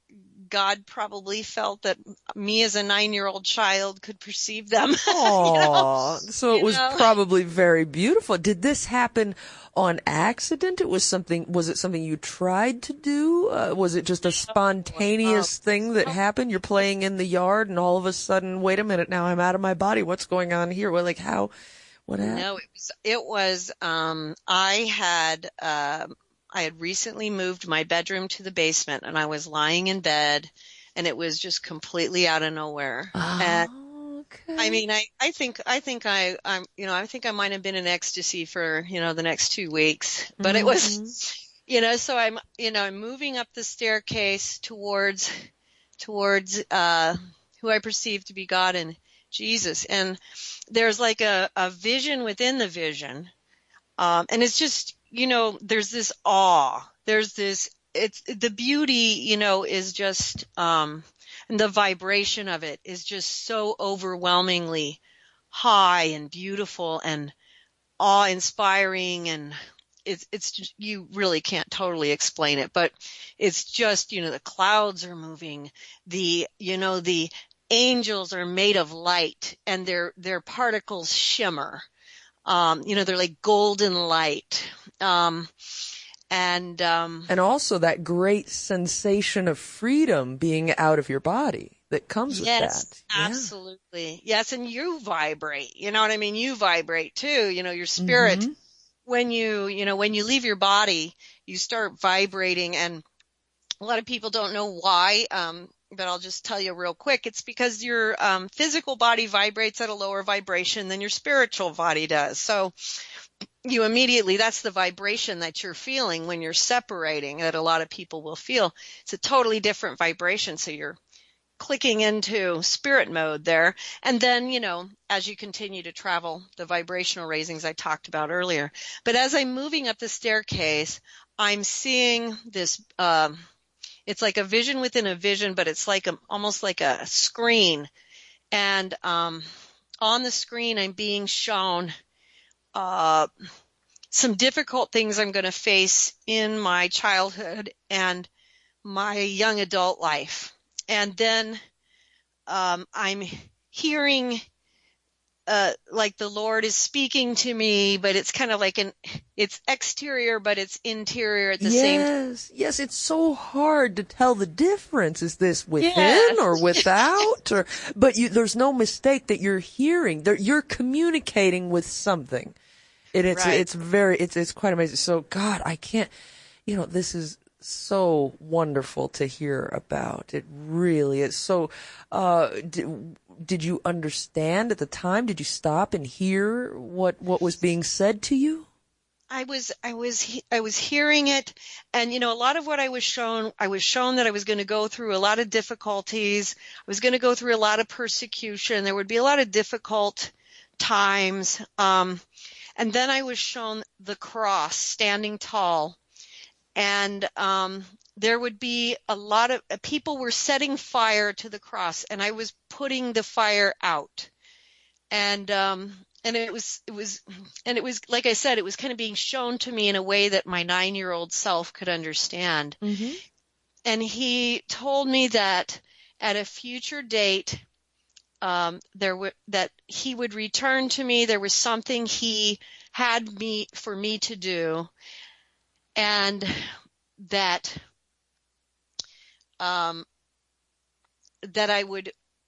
God probably felt that me as a 9-year-old child could perceive them. Oh, so it was probably very beautiful. Did this happen on accident? Was it something you tried to do? Was it just a spontaneous thing that happened? You're playing in the yard and all of a sudden, wait a minute, now I'm out of my body. What's going on here? Well, like how, what happened? No, it was, I had recently moved my bedroom to the basement, and I was lying in bed, and it was just completely out of nowhere. Oh, and, okay. I mean, I think I might have been in ecstasy for, the next 2 weeks, but it was, so I'm moving up the staircase towards who I perceive to be God and Jesus. And there's like a vision within the vision. And it's just, there's this awe, it's the beauty, is just, and the vibration of it is just so overwhelmingly high and beautiful and awe-inspiring. And it's just, you really can't totally explain it, but it's just, the clouds are moving, the angels are made of light, and their particles shimmer. They're like golden light. And also that great sensation of freedom being out of your body that comes with that. Yes, absolutely. Yes. And you vibrate, you know what I mean? You vibrate too, your spirit. Mm-hmm. When when you leave your body, you start vibrating, and a lot of people don't know why. But I'll just tell you real quick. It's because your physical body vibrates at a lower vibration than your spiritual body does. So you immediately, that's the vibration that you're feeling when you're separating, that a lot of people will feel. It's a totally different vibration. So you're clicking into spirit mode there. And then, as you continue to travel, the vibrational raisings I talked about earlier. But as I'm moving up the staircase, I'm seeing this, it's like a vision within a vision, but it's like almost like a screen. And on the screen, I'm being shown some difficult things I'm going to face in my childhood and my young adult life. And then I'm hearing like the Lord is speaking to me, but it's kind of like it's exterior, but it's interior at the same time. Yes, it's so hard to tell the difference. Is this within or without? But there's no mistake that you're hearing. You're communicating with something. It's quite amazing. So God, I can't, this is so wonderful to hear about. It really is. So, did you understand at the time? Did you stop and hear what was being said to you? I was hearing it, and a lot of what I was shown that I was going to go through a lot of difficulties. I was going to go through a lot of persecution. There would be a lot of difficult times. And then I was shown the cross standing tall, and there would be a lot of people were setting fire to the cross, and I was putting the fire out. And it was like I said, it was kind of being shown to me in a way that my 9-year-old self could understand. Mm-hmm. And he told me that at a future date, that he would return to me. There was something he had for me to do, and that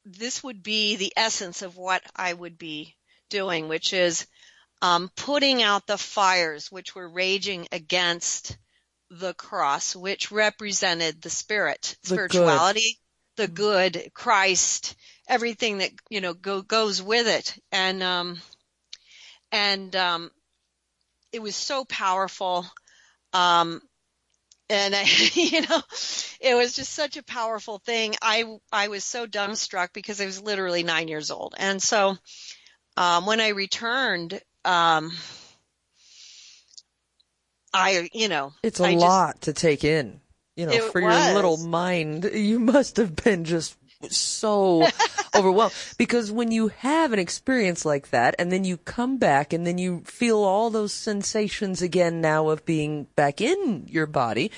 this would be the essence of what I would be doing, which is putting out the fires which were raging against the cross, which represented the spirituality, the good, Christ, everything that goes with it, and it was so powerful, and it was just such a powerful thing. I was so dumbstruck because I was literally 9 years old, and so when I returned, it's a lot to take in. For your little mind, you must have been just so overwhelmed, because when you have an experience like that and then you come back and then you feel all those sensations again now of being back in your body,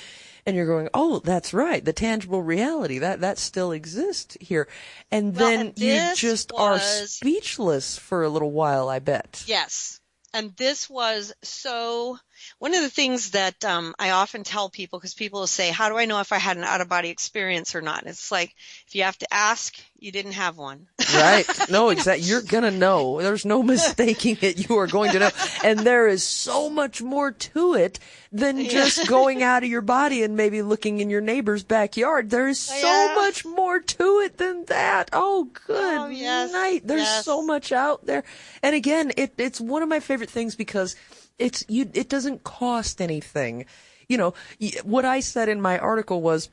and you're going, oh, that's right, the tangible reality that still exists here, and then you just are speechless for a little while, I bet. Yes. And this was so, one of the things that I often tell people, because people will say, how do I know if I had an out-of-body experience or not? And it's like, if you have to ask, you didn't have one. Right. No, exactly. You're going to know. There's no mistaking it. You are going to know. And there is so much more to it than just going out of your body and maybe looking in your neighbor's backyard. There is so much more to it than that. Oh, good night. There's so much out there. And again, it's one of my favorite things because it doesn't cost anything. What I said in my article was,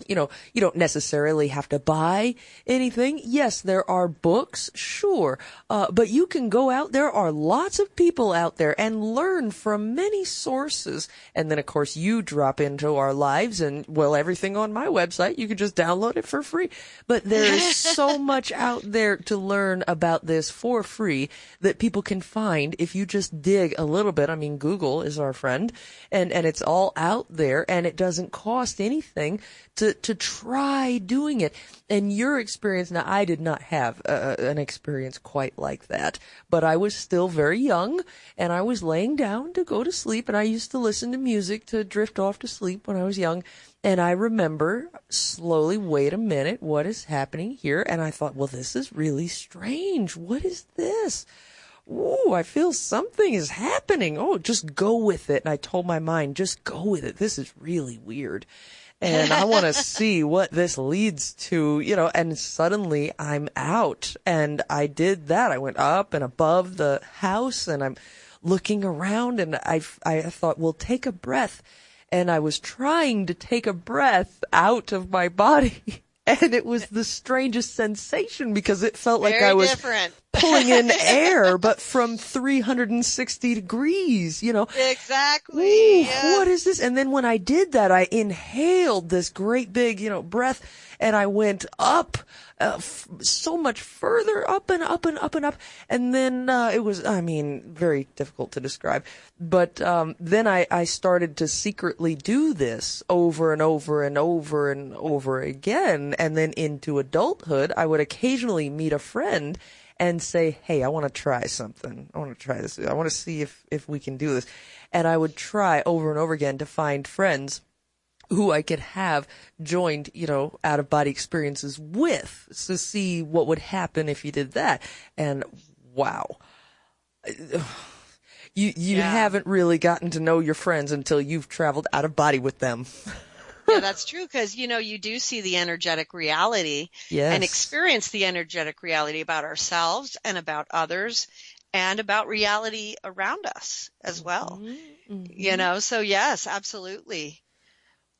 you don't necessarily have to buy anything. Yes, there are books, sure. But you can go out. There are lots of people out there and learn from many sources. And then, of course, you drop into our lives and, well, everything on my website, you can just download it for free. But there is so much out there to learn about this for free that people can find if you just dig a little bit. I mean, Google is our friend, and it's all out there, and it doesn't cost anything to try doing it. And your experience, now I did not have an experience quite like that, but I was still very young, and I was laying down to go to sleep, and I used to listen to music to drift off to sleep when I was young. And I remember slowly, wait a minute, what is happening here? And I thought, well, this is really strange. What is this? Ooh, I feel something is happening. Oh, just go with it. And I told my mind, just go with it. This is really weird. And I want to see what this leads to, and suddenly I'm out. And I did that. I went up and above the house, and I'm looking around, and I thought, well, take a breath. And I was trying to take a breath out of my body. And it was the strangest sensation because it felt like I was pulling in air, but from 360 degrees, Exactly. Ooh, yes. What is this? And then when I did that, I inhaled this great big, breath, and I went up so much further, up and up and up and up. And then it was, very difficult to describe. But then I started to secretly do this over and over and over and over again. And then into adulthood, I would occasionally meet a friend and say, hey, I want to try something. I want to try this. I want to see if we can do this. And I would try over and over again to find friends who I could have joined, out-of-body experiences with to see what would happen if you did that. And wow. You haven't really gotten to know your friends until you've traveled out of body with them. Yeah, that's true, because, you do see the energetic reality and experience the energetic reality about ourselves and about others and about reality around us as well. Mm-hmm. So yes, absolutely.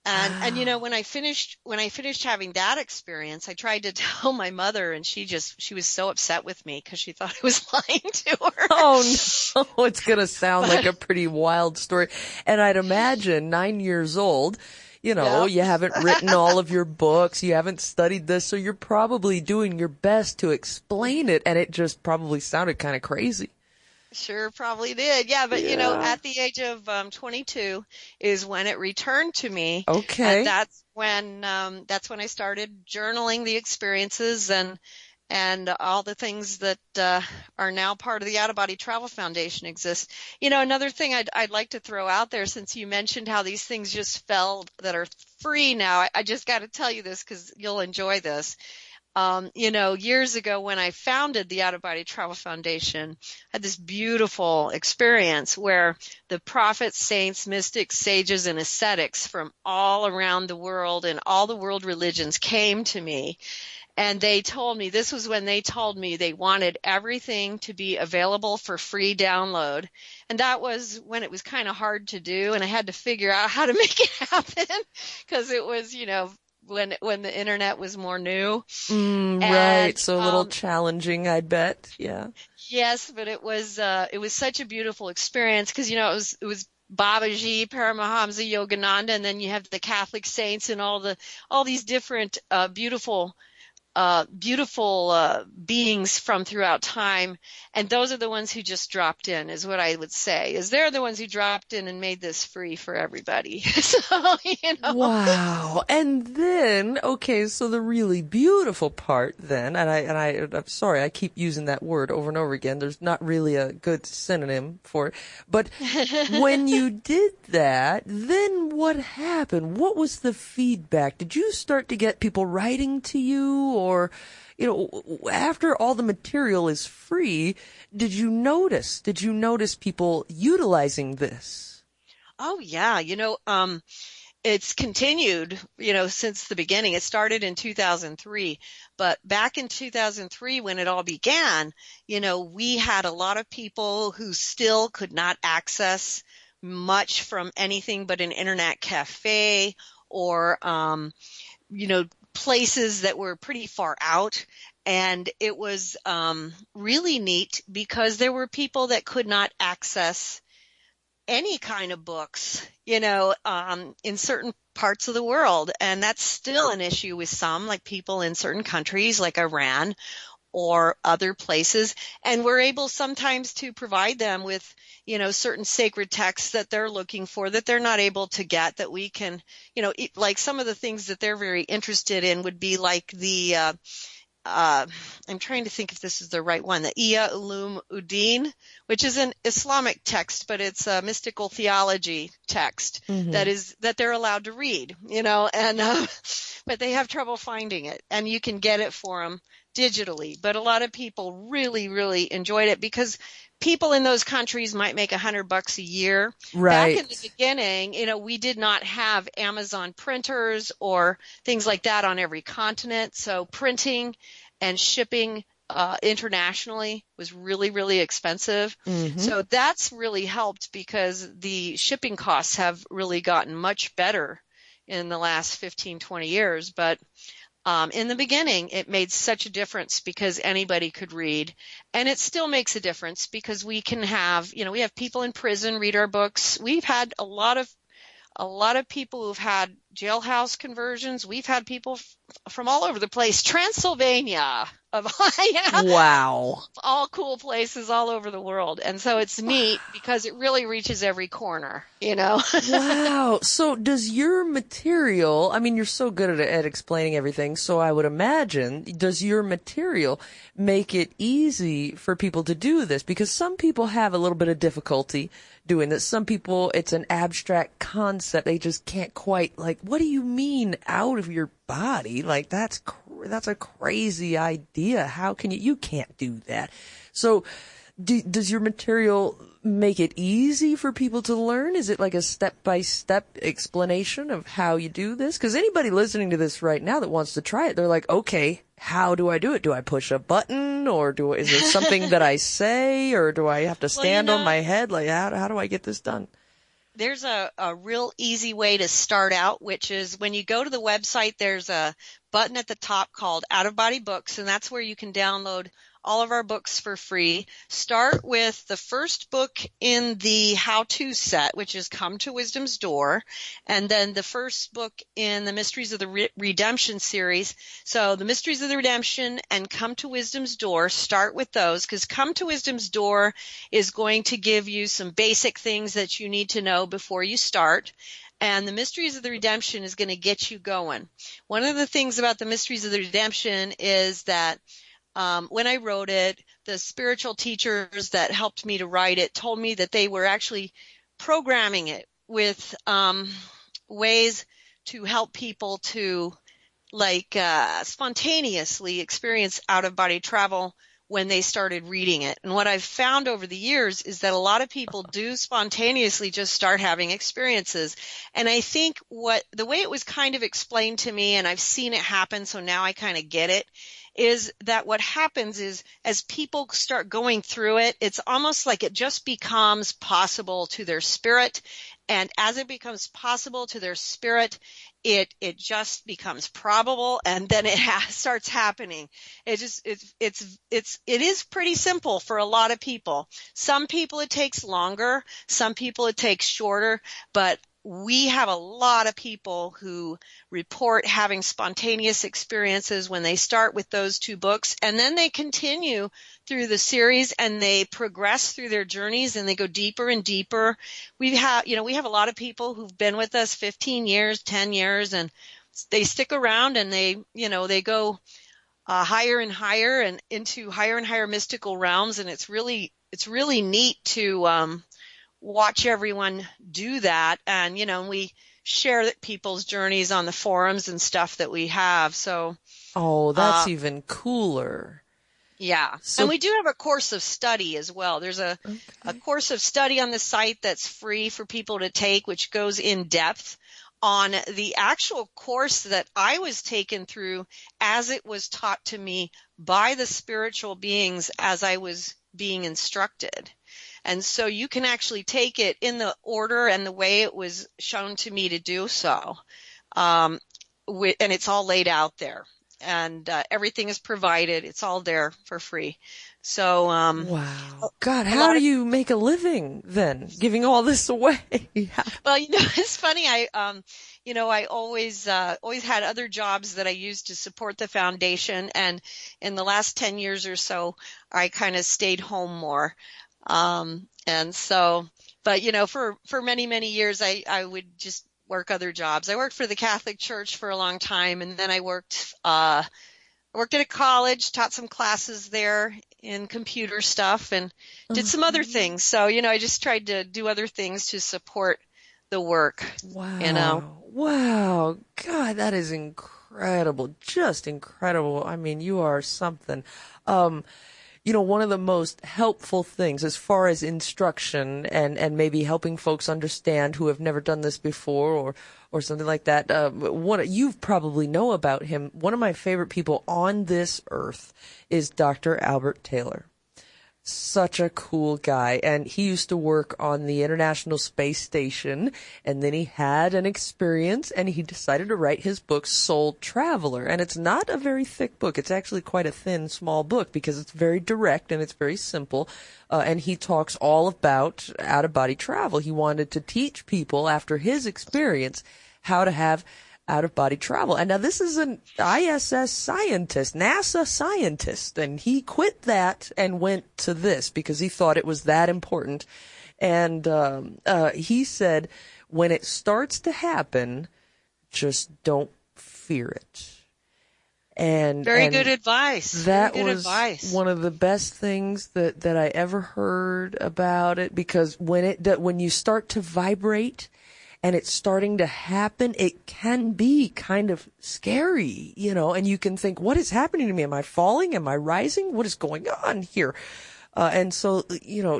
And when I finished having that experience, I tried to tell my mother, and she was so upset with me because she thought I was lying to her. Oh no, it's going to sound like a pretty wild story. And I'd imagine 9 years old, you haven't written all of your books, you haven't studied this, so you're probably doing your best to explain it, and it just probably sounded kind of crazy. Sure, probably did. Yeah, but at the age of 22 is when it returned to me. Okay. And that's when I started journaling the experiences and all the things that are now part of the Out of Body Travel Foundation exist. Another thing I'd like to throw out there, since you mentioned how these things just fell that are free now, I just got to tell you this because you'll enjoy this. Years ago when I founded the Out of Body Travel Foundation, I had this beautiful experience where the prophets, saints, mystics, sages, and ascetics from all around the world and all the world religions came to me. And they told me, this was when they told me they wanted everything to be available for free download. And that was when it was kind of hard to do. And I had to figure out how to make it happen because it was, when the internet was more new. Right. So a little challenging, I bet. Yeah. Yes, but it was such a beautiful experience because, it was Babaji, Paramahamsa, Yogananda, and then you have the Catholic saints and all these different, beautiful beings from throughout time. And those are the ones who just dropped in, is what I would say, is they're the ones who dropped in and made this free for everybody. So, Wow. And then, okay, so the really beautiful part then, and I'm sorry, I keep using that word over and over again. There's not really a good synonym for it. But when you did that, then what happened? What was the feedback? Did you start to get people writing to you? Or, after all the material is free, did you notice people utilizing this? Oh, yeah. It's continued, since the beginning. It started in 2003, but back in 2003 when it all began, we had a lot of people who still could not access much from anything but an internet cafe or, places that were pretty far out. And it was really neat because there were people that could not access any kind of books, in certain parts of the world. And that's still an issue with some, like people in certain countries like Iran or other places. And we're able sometimes to provide them with, certain sacred texts that they're looking for that they're not able to get, that we can, like some of the things that they're very interested in would be like the, I'm trying to think if this is the right one, the Iya Ulum Uddin, which is an Islamic text, but it's a mystical theology text that they're allowed to read, but they have trouble finding it, and you can get it for them digitally. But a lot of people really, really enjoyed it because people in those countries might make $100 a year. Right. Back in the beginning, we did not have Amazon printers or things like that on every continent. So printing and shipping internationally was really, really expensive. So that's really helped because the shipping costs have really gotten much better in the last 15, 20 years. But in the beginning, it made such a difference because anybody could read. And it still makes a difference because we can have, we have people in prison read our books. We've had a lot of people who've had jailhouse conversions. We've had people from all over the place. Transylvania, wow, all cool places all over the world. And so it's neat because it really reaches every corner, Wow. So does your material, you're so good at explaining everything, so I would imagine, does your material make it easy for people to do this? Because some people have a little bit of difficulty doing this. Some people, it's an abstract concept. They just can't quite, what do you mean out of your body? That's a crazy idea. How can you can't do that. So does your material make it easy for people to learn? Is it like a step-by-step explanation of how you do this? Because anybody listening to this right now that wants to try it, they're like, okay, how do I do it? Do I push a button, or is there something that I say, or do I have to stand on my head? How do I get this done? There's a real easy way to start out, which is when you go to the website, there's a button at the top called Out of Body Books, and that's where you can download all of our books for free. Start with the first book in the how-to set, which is Come to Wisdom's Door, and then the first book in the Mysteries of the Redemption series. So the Mysteries of the Redemption and Come to Wisdom's Door, start with those, because Come to Wisdom's Door is going to give you some basic things that you need to know before you start. And the Mysteries of the Redemption is going to get you going. One of the things about the Mysteries of the Redemption is that when I wrote it, the spiritual teachers that helped me to write it told me that they were actually programming it with ways to help people to spontaneously experience out-of-body travel when they started reading it. And what I've found over the years is that a lot of people do spontaneously just start having experiences. And I think the way it was kind of explained to me, and I've seen it happen, so now I kind of get it, is that what happens is as people start going through it, it's almost like it just becomes possible to their spirit. And as it becomes possible to their spirit, it just becomes probable, and then it starts happening. It is pretty simple for a lot of people. Some people it takes longer, some people it takes shorter, but we have a lot of people who report having spontaneous experiences when they start with those two books, and then they continue through the series and they progress through their journeys and they go deeper and deeper. We have a lot of people who've been with us 15 years, 10 years, and they stick around and they go higher and higher and into higher and higher mystical realms. And it's really neat to watch everyone do that. And, we share people's journeys on the forums and stuff that we have. So, that's even cooler. Yeah. And we do have a course of study as well. There's a course of study on the site that's free for people to take, which goes in depth on the actual course that I was taken through as it was taught to me by the spiritual beings as I was being instructed. And so you can actually take it in the order and the way it was shown to me to do so. and it's all laid out there, and everything is provided. It's all there for free. So, wow, God, how do you make a living then, giving all this away? Well, it's funny. I always had other jobs that I used to support the foundation, and in the last 10 years or so, I kind of stayed home more. And so, but for many, many years, I would just work other jobs. I worked for the Catholic Church for a long time, and then I worked at a college, taught some classes there in computer stuff, and did some other things. So, I just tried to do other things to support the work. Wow. Wow. God, that is incredible. Just incredible. I mean, you are something. One of the most helpful things as far as instruction and maybe helping folks understand who have never done this before or something like that. You probably know about him. One of my favorite people on this earth is Dr. Albert Taylor. Such a cool guy. And he used to work on the International Space Station, and then he had an experience and he decided to write his book, Soul Traveler. And it's not a very thick book. It's actually quite a thin, small book because it's very direct and it's very simple. And he talks all about out-of-body travel. He wanted to teach people after his experience how to have out-of-body travel. And now this is an ISS scientist, NASA scientist, and he quit that and went to this because he thought it was that important. And he said, when it starts to happen, just don't fear it. And very good advice. That was one of the best things that I ever heard about it, because when you start to vibrate and it's starting to happen, it can be kind of scary, and you can think, what is happening to me? Am I falling? Am I rising? What is going on here? And so,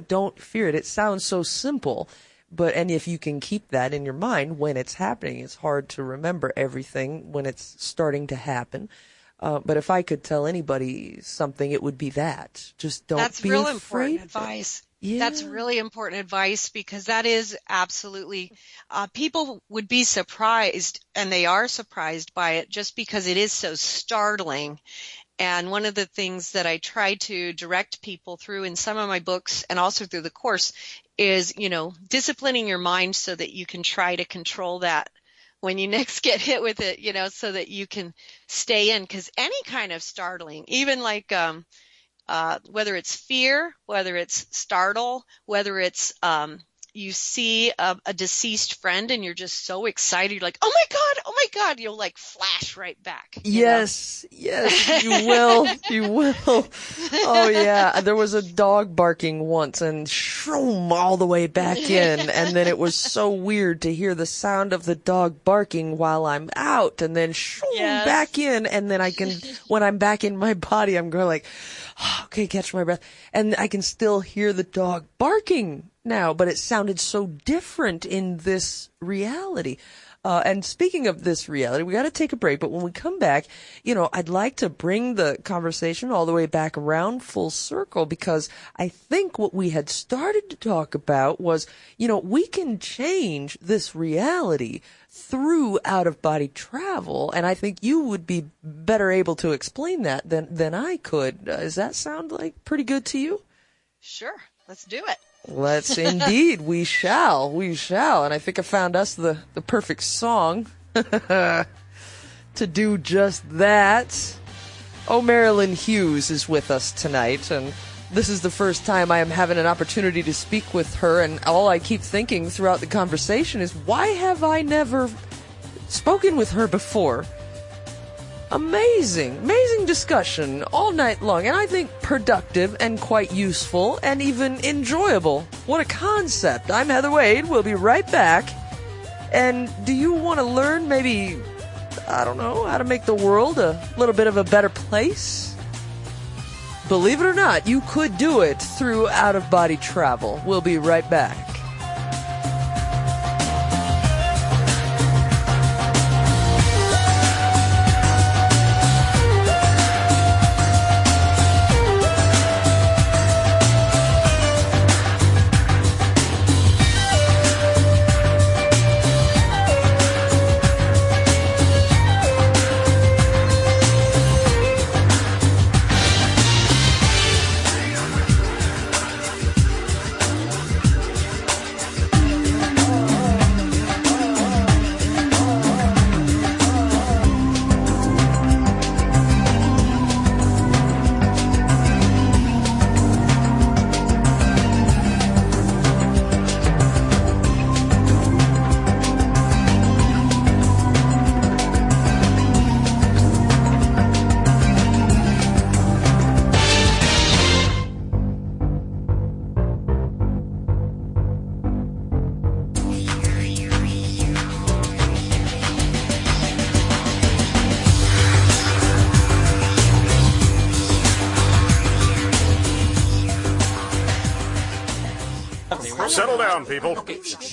don't fear it. It sounds so simple, and if you can keep that in your mind when it's happening, it's hard to remember everything when it's starting to happen. But if I could tell anybody something, it would be that. Just don't be afraid. That's real important advice. Yeah. That's really important advice, because that is absolutely, people would be surprised, and they are surprised by it just because it is so startling. And one of the things that I try to direct people through in some of my books and also through the course is, disciplining your mind so that you can try to control that when you next get hit with it, so that you can stay in. Because any kind of startling, even like, whether it's fear, whether it's startle, whether it's you see a deceased friend and you're just so excited, you're like, oh my God, you'll like flash right back. Yes, you will. You will. Oh yeah. There was a dog barking once and shroom all the way back in. And then it was so weird to hear the sound of the dog barking while I'm out, and then shroom back in. And then when I'm back in my body, I'm going like, okay, catch my breath. And I can still hear the dog barking now, but it sounded so different in this reality. And speaking of this reality, we got to take a break. But when we come back, I'd like to bring the conversation all the way back around full circle, because I think what we had started to talk about was, we can change this reality through out-of-body travel. And I think you would be better able to explain that than I could. Does that sound like pretty good to you? Sure. Let's do it. Let's indeed. We shall. And I think I found us the perfect song to do just that. Oh, Marilynn Hughes is with us tonight, and this is the first time I am having an opportunity to speak with her, and all I keep thinking throughout the conversation is, why have I never spoken with her before? Amazing discussion all night long, and I think productive and quite useful and even enjoyable. What a concept. I'm Heather Wade. We'll be right back. And do you want to learn maybe, I don't know, how to make the world a little bit of a better place? Believe it or not, you could do it through out-of-body travel. We'll be right back. Settle down, people.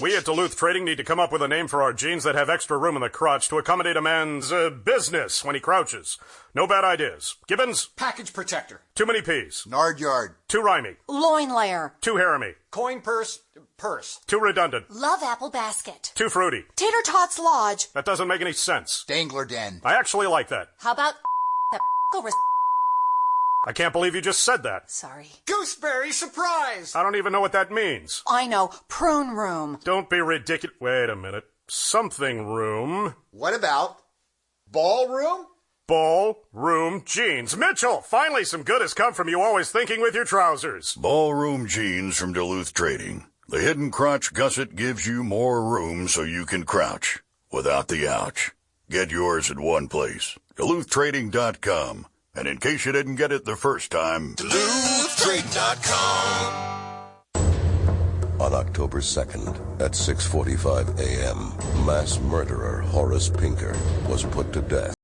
We at Duluth Trading need to come up with a name for our jeans that have extra room in the crotch to accommodate a man's business when he crouches. No bad ideas. Gibbons? Package protector. Too many P's. Nard yard. Too rhymey. Loin layer. Too haremy. Coin purse. Purse. Too redundant. Love apple basket. Too fruity. Tater tots lodge. That doesn't make any sense. Dangler den. I actually like that. How about that over? I can't believe you just said that. Sorry. Gooseberry surprise. I don't even know what that means. I know. Prune room. Don't be ridiculous. Wait a minute. Something room. What about ballroom? Ballroom jeans. Mitchell, finally some good has come from you always thinking with your trousers. Ballroom jeans from Duluth Trading. The hidden crotch gusset gives you more room so you can crouch without the ouch. Get yours at one place, DuluthTrading.com. And in case you didn't get it the first time, DuluthTrading.com. On October 2nd at 6:45 a.m., mass murderer Horace Pinker was put to death.